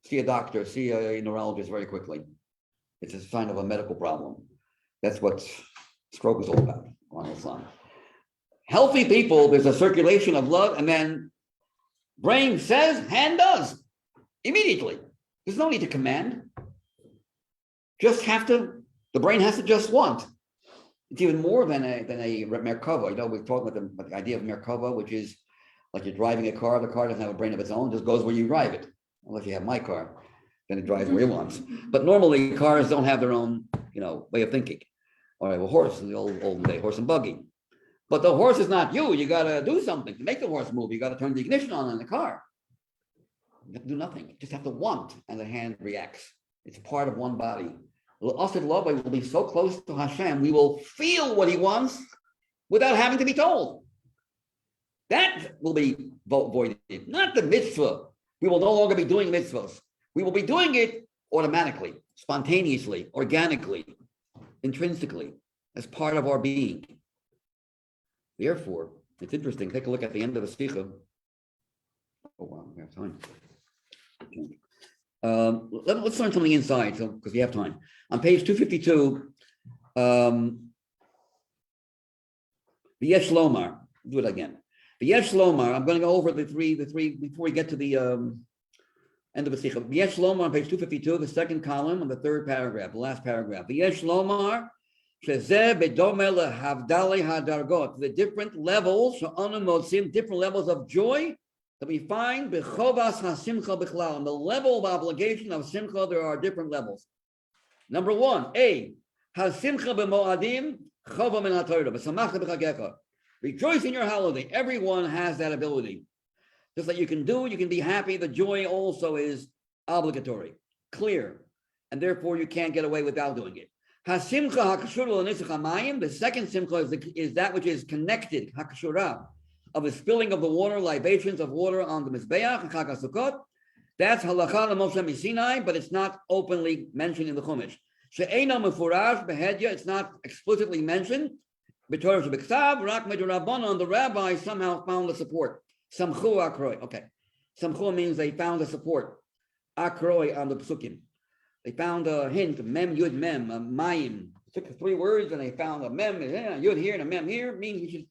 Speaker 1: See a doctor, see a neurologist very quickly. It's a sign of a medical problem. That's what stroke is all about. Healthy people, there's a circulation of blood, and then brain says, hand does, immediately. There's no need to command. The brain has to just want. It's even more than a Merkava. We're talking about the idea of Merkava, which is like you're driving a car. The car doesn't have a brain of its own, it just goes where you drive it. Unless you have my car, then it drives where it wants. But normally cars don't have their own, way of thinking. All right, well, horse in the old day, horse and buggy. But the horse is not you. You got to do something to make the horse move. You got to turn the ignition on in the car. You have to do nothing. You just have to want, and the hand reacts. It's part of one body. Us at love will be so close to Hashem, we will feel what He wants without having to be told. That will be voided, not the mitzvah. We will no longer be doing mitzvahs. We will be doing it automatically, spontaneously, organically, intrinsically, as part of our being. Therefore, it's interesting. Take a look at the end of the Sicha. Oh wow, we have time. Let's learn something inside, because we have time. On page 252, the Yesh Lomar. Do it again. The Yesh Lomar. I'm going to go over the three before we get to the end of the Sikha. The Yesh Lomar on page 252, the second column on the third paragraph, the last paragraph. The Yesh Lomar. The different levels, different levels of joy that we find on the level of obligation of simcha. There are different levels. Number 1, rejoice in your holiday. Everyone has that ability. Just like you can be happy. The joy also is obligatory, clear, and therefore you can't get away without doing it. The second simcha is that which is connected, of the spilling of the water, libations of water on the Mizbeach and Chag HaSukkot. That's halacha l'Moshe Sinai, but it's not openly mentioned in the Chumash. She'eino mefurash behedya, it's not explicitly mentioned. B'Torah shebeksav, rak medurabanan, the rabbi somehow found the support. Samchu akroi. Okay. Samchu means they found the support. Akroi on the psukim. They found a hint, mem, yud, mem, mayim. Took 3 words and they found a mem, yud here and a mem here, means you should.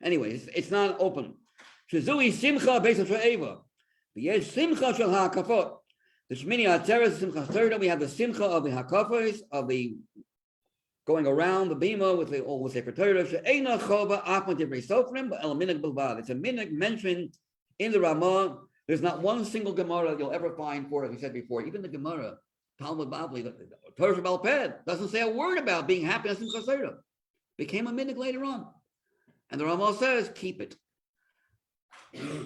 Speaker 1: Anyway, it's not open. Shezui simcha beis ha'eva. V'yesh simcha shel ha'akafot. The Shmini Atzeres Simcha Serta, we have the simcha of the hakafos, of the going around the bima with the all the Sefer Torah. She'eina chova achmat divrei sofrim, but el minig bilvad. It's a minig mentioned in the Ramah. There's not one single Gemara that you'll ever find for, as we said before, even the Gemara, Talmud Bavli, the Torah Shebal Ped, doesn't say a word about being happy in Simcha Serta. Became a minig later on. And the Ramah says, keep it.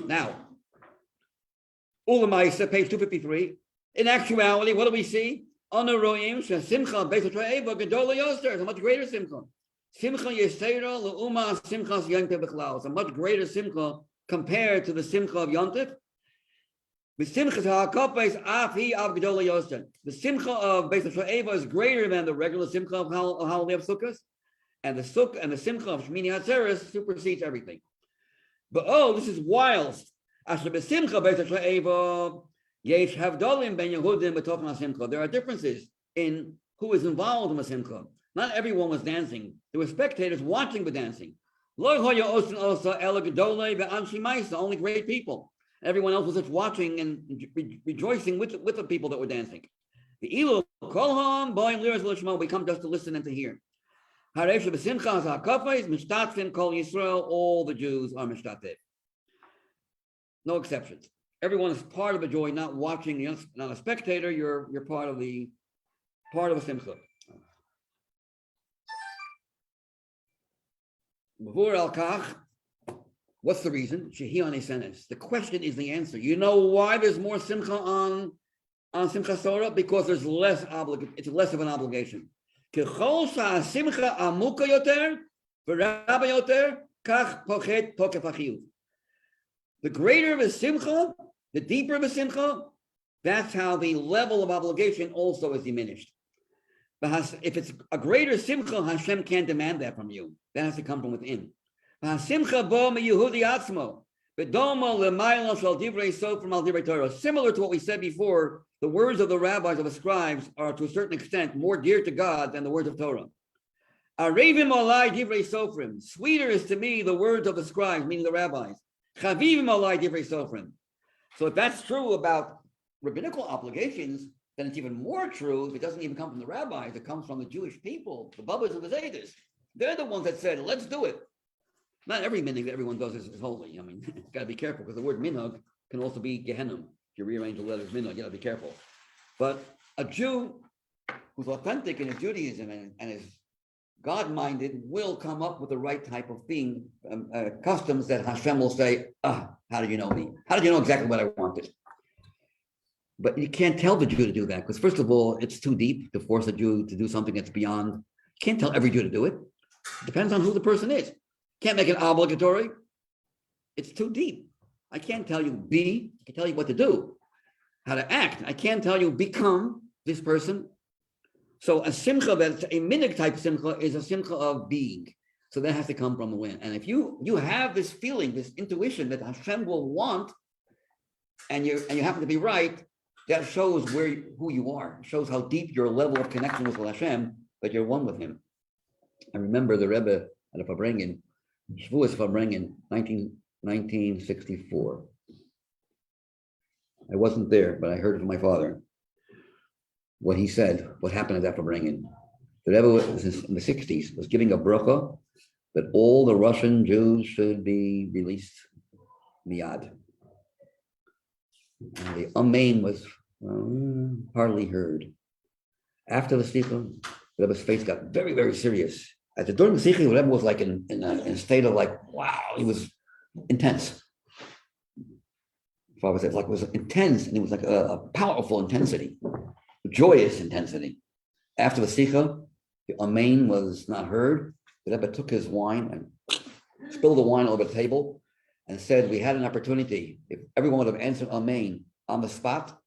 Speaker 1: Now, Ulamaisa, page 253. In actuality, what do we see? Honoruim Simcha Beis Eva Gedola Yoster is a much greater Simcha. Simcha Yesera Leuma Simchas Yontif B'Chlal. It's a much greater Simcha compared to the Simcha of Yontif. The Simcha HaKopes Afi Av Gedola Yoster. The Simcha of Beis Eva is greater than the regular Simcha of Holiday of Sukkot, and the Simcha of Shmini Atzeres supersedes everything. But this is whilst Asher B'Simcha Beis Eva Yesh Havdolim Ben Yehudim B'Tochen HaSimcha. There are differences in who is involved in the Simcha. Not everyone was dancing. There were spectators watching the dancing. Only great people. Everyone else was just watching and rejoicing with the people that were dancing. The Ilu Kolham Boim Liras Lishmo. We come just to listen and to hear. Haresh B'Simcha HaKafais Mishtatzin Kol Yisrael. All the Jews are Mishtatzin. No exceptions. Everyone is part of the joy, not watching, not a spectator. You're part of a Simcha. Before Al-Kach, what's the reason? The question is the answer. You know why there's more Simcha on Simchas Torah? Because there's less it's less of an obligation. The greater the Simcha, the deeper the Simcha, that's how the level of obligation also is diminished. But if it's a greater Simcha, Hashem can't demand that from you. That has to come from within. Similar to what we said before, the words of the rabbis, of the scribes, are to a certain extent more dear to God than the words of Torah. Sweeter is to me the words of the scribes, meaning the rabbis. So if that's true about rabbinical obligations, then it's even more true if it doesn't even come from the rabbis. It comes from the Jewish people, the Babbas and the Zaydas. They're the ones that said, let's do it. Not every minhag that everyone does is holy. I mean, got to be careful because the word minhag can also be Gehenna. If you rearrange the letters minhag, you got to be careful. But a Jew who's authentic in his Judaism and is God-minded will come up with the right type of being, customs that Hashem will say, how did you know me? How did you know exactly what I wanted? But you can't tell the Jew to do that because first of all, it's too deep to force a Jew to do something that's beyond. You can't tell every Jew to do it. It depends on who the person is. Can't make it obligatory. It's too deep. I can't tell you be. I can tell you what to do, how to act. I can't tell you become this person. So a simcha, that's a minhag type simcha, is a simcha of being. So that has to come from the wind. And if you have this feeling, this intuition that Hashem will want, and you happen to be right, that shows who you are. It shows how deep your level of connection is with Hashem, that you're one with Him. I remember the Rebbe at a Fabrengen, Shavuos Fabrengen, 1964. I wasn't there, but I heard it from my father. What he said, what happened at that Fabrengen. The Rebbe was in the 60s, was giving a bracha that all the Russian Jews should be released miyad. And the amen was hardly heard. After the Sikha, the Rebbe's face got very, very serious. During the Sikha, the Rebbe was like in a state of like, wow, he was intense. Father said it was intense, and it was like a powerful intensity, joyous intensity. After the Sikha, the amen was not heard. The Rebbe took his wine and spilled the wine over the table and said, we had an opportunity. If everyone would have answered amen on the spot,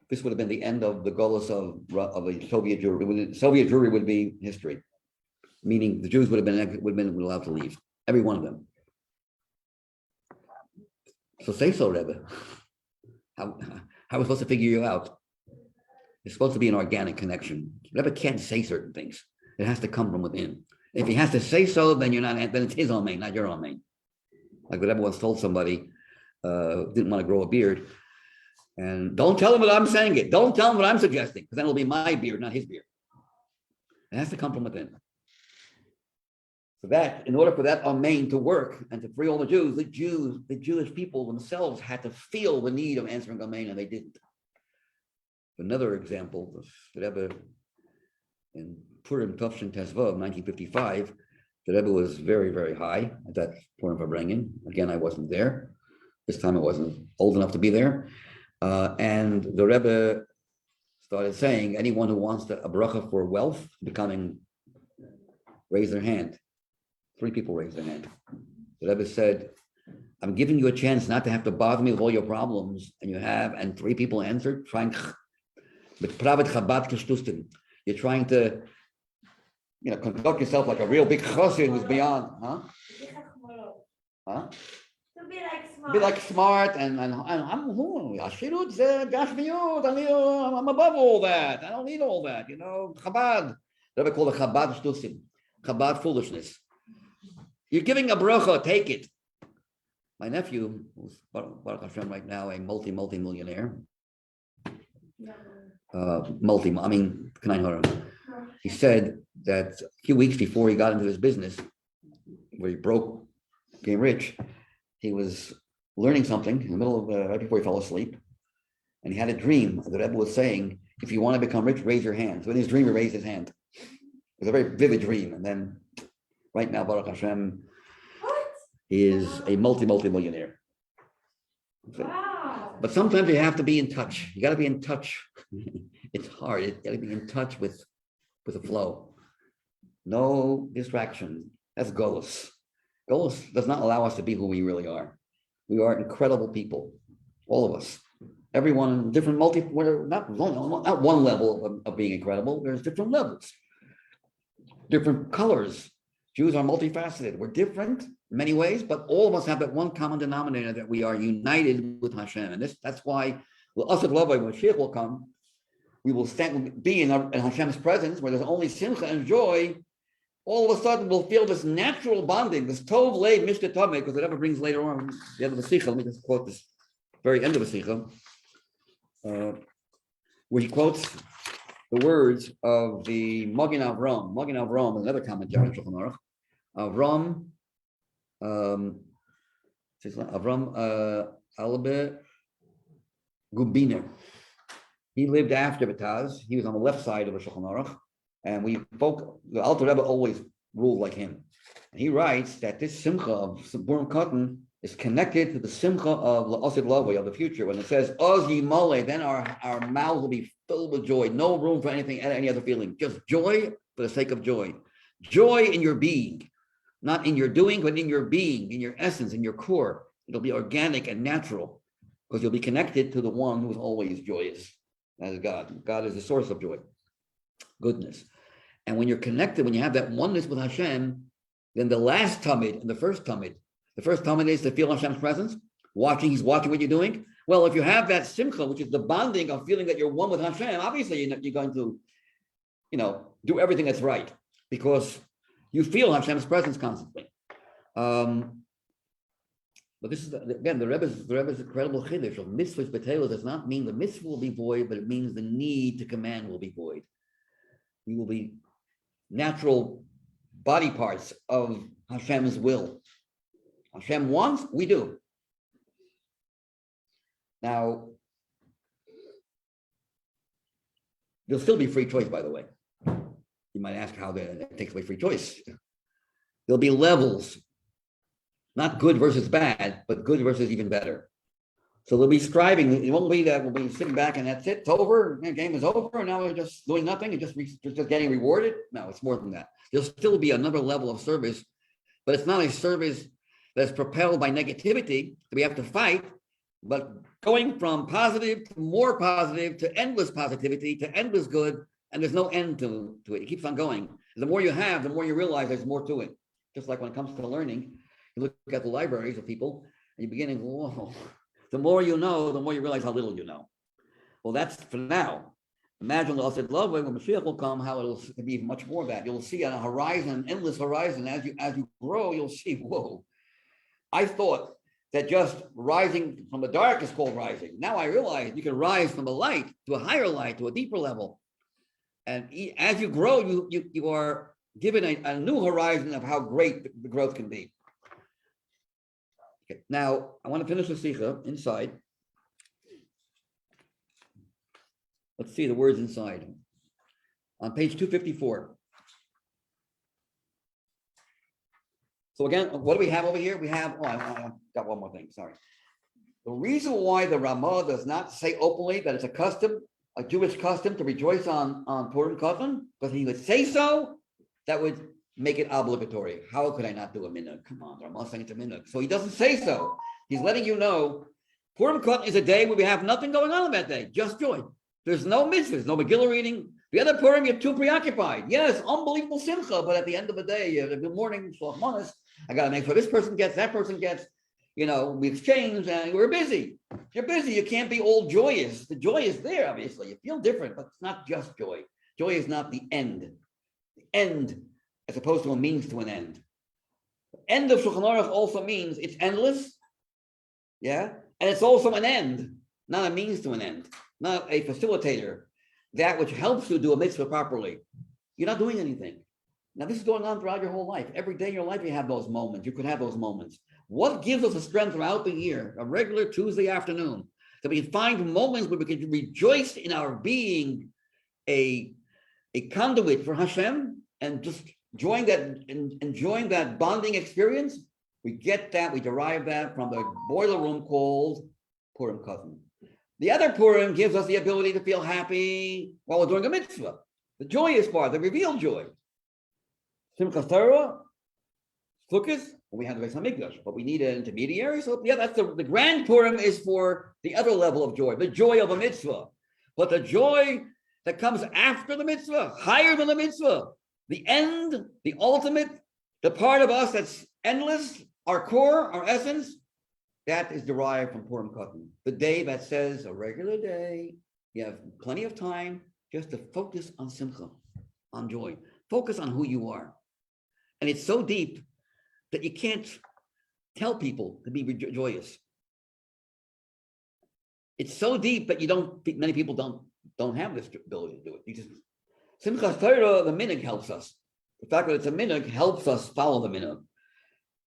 Speaker 1: this would have been the end of the golus of the Soviet Jewry. Soviet Jewry would be history, meaning the Jews would have been allowed to leave, every one of them. So say so, Rebbe. How are we supposed to figure you out? It's supposed to be an organic connection. Rebbe can't say certain things. It has to come from within. If he has to say so, then then it's his amen, not your amen. Like the Rebbe once told somebody, didn't want to grow a beard, and don't tell him what I'm saying it. Don't tell him what I'm suggesting, because then it'll be my beard, not his beard. It has to come from within. So that, in order for that amen to work and to free all the Jews, the Jewish people themselves had to feel the need of answering amen, and they didn't. Another example, the Rebbe in Purim Tufshin Tezvav, 1955, the Rebbe was very, very high at that Purim Fabrengen. Again, I wasn't there. This time I wasn't old enough to be there. And the Rebbe started saying, anyone who wants a bracha for wealth, raise their hand. 3 people raised their hand. The Rebbe said, I'm giving you a chance not to have to bother me with all your problems, and 3 people answered, you're trying to, conduct yourself like a real big chassid who's beyond,
Speaker 2: To be like smart.
Speaker 1: Be like smart, and I'm who? I'm above all that. I don't need all that, Chabad. Rebbe called it Chabad shtusim, Chabad foolishness. You're giving a bracha, take it. My nephew, who's Baruch Hashem right now, a multi-millionaire, he said that a few weeks before he got into this business, where he became rich, he was learning something in the middle of, right before he fell asleep, and he had a dream. The Rebbe was saying, if you want to become rich, raise your hand. So in his dream, he raised his hand. It was a very vivid dream. And then right now, Baruch Hashem is a multi-millionaire.
Speaker 2: Wow.
Speaker 1: But sometimes you have to be in touch. You got to be in touch. It's hard. You got to be in touch with the flow. No distraction. That's Golus. Golus does not allow us to be who we really are. We are incredible people, all of us. Everyone, different not one level of being incredible. There's different levels, different colors. Jews are multifaceted. We're different in many ways, but all of us have that one common denominator, that we are united with Hashem. And that's why, when Mashiach will come, we will be in Hashem's presence, where there's only simcha and joy. All of a sudden, we'll feel this natural bonding, this tov lev mishta tameh, because it ever brings later on, the end of the Sicha. Let me just quote this very end of the Sicha, where he quotes the words of the Magen Avram. Magen Avram is another commentary on Shulchan Aruch. Avram Albe Gubiner. He lived after Bataz. He was on the left side of the Shulchan Aruch, and the Alter Rebbe always ruled like him. And he writes that this simcha of Purim Katan is connected to the simcha of La'asid Lavoi, of the future. When it says Oz Yimale, then our mouths will be filled with joy. No room for any other feeling. Just joy for the sake of joy. Joy in your being, not in your doing, but in your being, in your essence, in your core. It'll be organic and natural, because you'll be connected to the one who is always joyous. That is God. God is the source of joy, goodness. And when you're connected, when you have that oneness with Hashem, then the last tamid and the first tamid is to feel Hashem's presence, He's watching what you're doing. Well, if you have that simcha, which is the bonding of feeling that you're one with Hashem, obviously you're going to, do everything that's right, because you feel Hashem's presence constantly. But this is, again, the Rebbe's incredible chiddush of mitzvahs b'teila does not mean the mitzvah will be void, but it means the need to command will be void. We will be natural body parts of Hashem's will. Hashem wants, we do. Now, there'll still be free choice, by the way. You might ask how that takes away free choice. There'll be levels, not good versus bad, but good versus even better. So there'll be striving. It won't be that we'll be sitting back and that's it, it's over, the game is over, and now we're just doing nothing and just getting rewarded. No, it's more than that. There'll still be another level of service, but it's not a service that's propelled by negativity that we have to fight, but going from positive to more positive to endless positivity to endless good, and there's no end to it. It keeps on going. The more you have, the more you realize there's more to it. Just like when it comes to learning, you look at the libraries of people, and you begin to go, whoa. The more you know, the more you realize how little you know. Well, that's for now. Imagine the La'asid Lavoi, when Mashiach will come, how it'll be much more of that. You'll see on a horizon, an endless horizon. As you grow, you'll see, whoa. I thought that just rising from the dark is called rising. Now I realize you can rise from the light to a higher light, to a deeper level. And as you grow, you are given a new horizon of how great the growth can be. Okay. Now, I want to finish the Sikha inside. Let's see the words inside. On page 254. So again, what do we have over here? We have, I got one more thing, sorry. The reason why the Ramah does not say openly that it's a custom a Jewish custom to rejoice on Purim Katan, but he would say so, that would make it obligatory. How could I not do a minhag? Come on, I'm not saying it's a minhag. So he doesn't say so. He's letting you know Purim Katan is a day where we have nothing going on that day, just joy. There's no mitzvahs, no Megillah reading. The other Purim, you're too preoccupied. Yes, unbelievable simcha, but at the end of the day, good morning, shalom manas. I got to make sure this person gets, that person gets. We exchange and we're busy. You're busy. You can't be all joyous. The joy is there, obviously. You feel different, but it's not just joy. Joy is not the end. The end, as opposed to a means to an end. The end of Shulchan Aruch also means it's endless. Yeah. And it's also an end, not a means to an end, not a facilitator. That which helps you do a mitzvah properly. You're not doing anything. Now, this is going on throughout your whole life. Every day in your life, you have those moments. You could have those moments. What gives us the strength throughout the year, a regular Tuesday afternoon, that we can find moments where we can rejoice in our being a conduit for Hashem and just enjoying that bonding experience? We get that, we derive that from the boiler room called Purim Katan. The other Purim gives us the ability to feel happy while we're doing a mitzvah. The joyous part, the revealed joy. Simchas Torah, Sukkot, we have the Beis Hamikdash, but we need an intermediary. So yeah, that's the grand Purim is for the other level of joy, the joy of a mitzvah. But the joy that comes after the mitzvah, higher than the mitzvah, the end, the ultimate, the part of us that's endless, our core, our essence, that is derived from Purim Katan. The day that says a regular day, you have plenty of time just to focus on simcha, on joy. Focus on who you are. And it's so deep that you can't tell people to be joyous. It's so deep that many people don't have this ability to do it. Simchas Torah, the minhag helps us. The fact that it's a minhag helps us follow the minhag.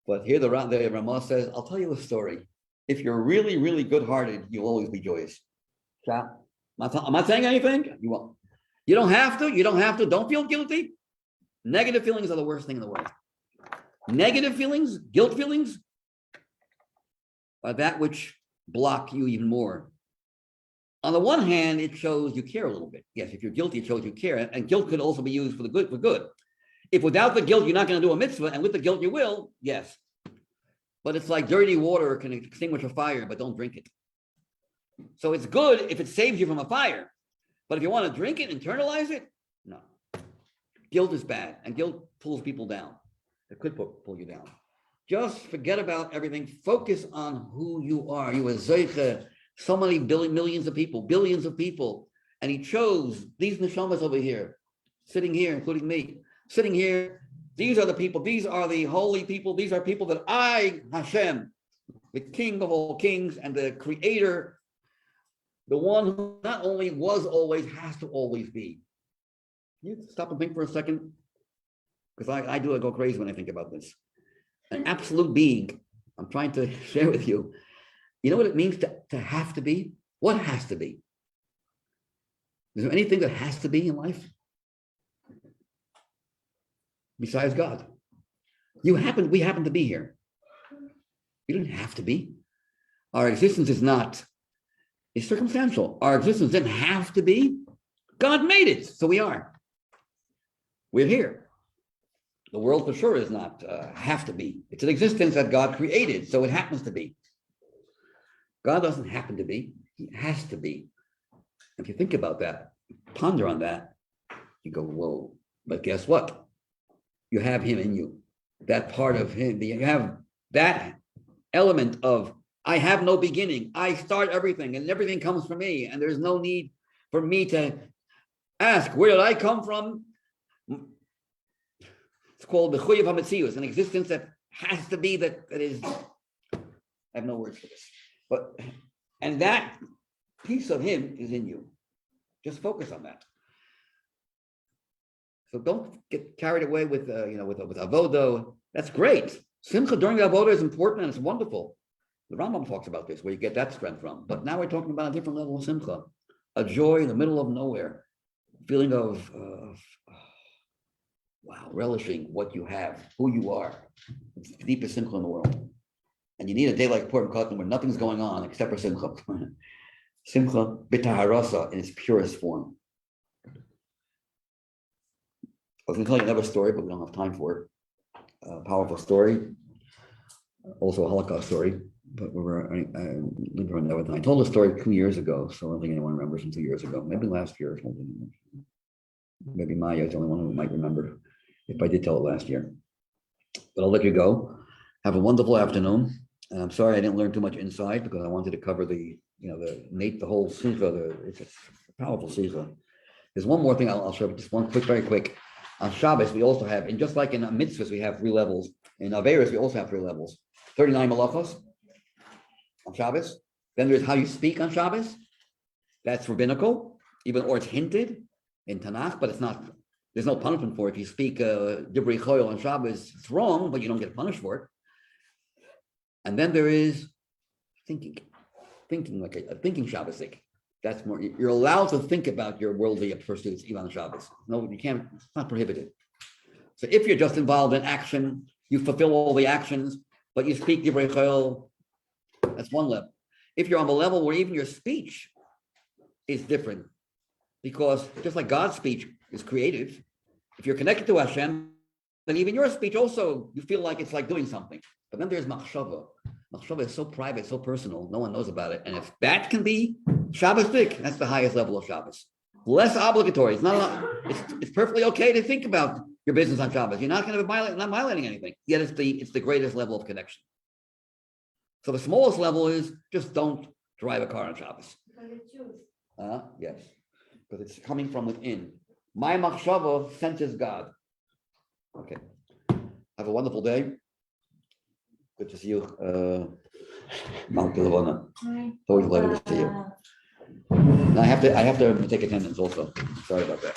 Speaker 1: But here the Ramah says, I'll tell you a story. If you're really, really good-hearted, you'll always be joyous. I'm not saying anything. You won't. You don't have to. Don't feel guilty. Negative feelings are the worst thing in the world. Negative feelings, guilt feelings, are that which block you even more. On the one hand, it shows you care a little bit. Yes, if you're guilty, it shows you care. And guilt could also be used for good. If without the guilt, you're not going to do a mitzvah, and with the guilt, you will, yes. But it's like dirty water can extinguish a fire, but don't drink it. So it's good if it saves you from a fire. But if you want to drink it, internalize it, no. Guilt is bad, and guilt pulls people down. It could pull you down. Just forget about everything. Focus on who you are. You are Zeicha, so many millions of people, billions of people. And he chose these neshamas over here, sitting here, including me, sitting here. These are the people. These are the holy people. These are people that I, Hashem, the King of all kings and the Creator, the one who not only was always, has to always be. Can you stop and think for a second? Because I go crazy when I think about this. An absolute being. I'm trying to share with you. You know what it means to have to be? What has to be? Is there anything that has to be in life? Besides God. We happen to be here. We didn't have to be. Our existence it's circumstantial. Our existence didn't have to be. God made it, so we are. We're here. The world for sure is not have to be. It's an existence that God created, so it happens to be. God doesn't happen to be. He has to be. If you think about that, ponder on that, you go, whoa, but guess what? You have him in you. That part of him, you have that element of, I have no beginning. I start everything and everything comes from me. And there's no need for me to ask, where did I come from? It's called the Chuyav HaMetzius, an existence that has to be, that is, I have no words for this. And that piece of him is in you. Just focus on that. So don't get carried away with avoda. That's great. Simcha during the avoda is important and it's wonderful. The Rambam talks about this, where you get that strength from. But now we're talking about a different level of simcha, a joy in the middle of nowhere, feeling of wow, relishing what you have, who you are. It's the deepest simcha in the world. And you need a day like Purim Katan where nothing's going on except for simcha. Simcha b'taharasa in its purest form. I was going to tell you another story, but we don't have time for it. A powerful story, also a Holocaust story, but we were leave another time. I told the story 2 years ago, so I don't think anyone remembers from 2 years ago. Maybe last year or something. Maybe Maya is the only one who might remember if I did tell it last year. But I'll let you go. Have a wonderful afternoon. And I'm sorry I didn't learn too much inside because I wanted to cover the whole Sicha. It's a powerful Sicha. There's one more thing I'll show you, just one quick, very quick. On Shabbos, we also have, and just like in mitzvahs, we have 3 levels. In Averis, we also have 3 levels. 39 malachos on Shabbos. Then there's how you speak on Shabbos. That's rabbinical, or it's hinted in Tanakh, but it's not. There's no punishment for it. If you speak divrei choil on Shabbos, it's wrong, but you don't get punished for it. And then there is thinking like a thinking Shabbosik. That's more. You're allowed to think about your worldly pursuits even on Shabbos. No, you can't. It's not prohibited. So if you're just involved in action, you fulfill all the actions, but you speak divrei choil. That's one level. If you're on the level where even your speech is different, because just like God's speech is creative, if you're connected to Hashem, then even your speech also, you feel like it's like doing something. But then there's machshava. Machshava is so private, so personal, no one knows about it. And if that can be Shabbosdik, that's the highest level of Shabbos. Less obligatory. It's perfectly okay to think about your business on Shabbos. You're not going to not violating anything. Yet it's the greatest level of connection. So the smallest level is just don't drive a car on Shabbos. Yes, because it's coming from within. My machshava senses God. Okay. Have a wonderful day. Good to see you, Mount Kilavana. It's always a pleasure to see you. And I have to take attendance also. Sorry about that.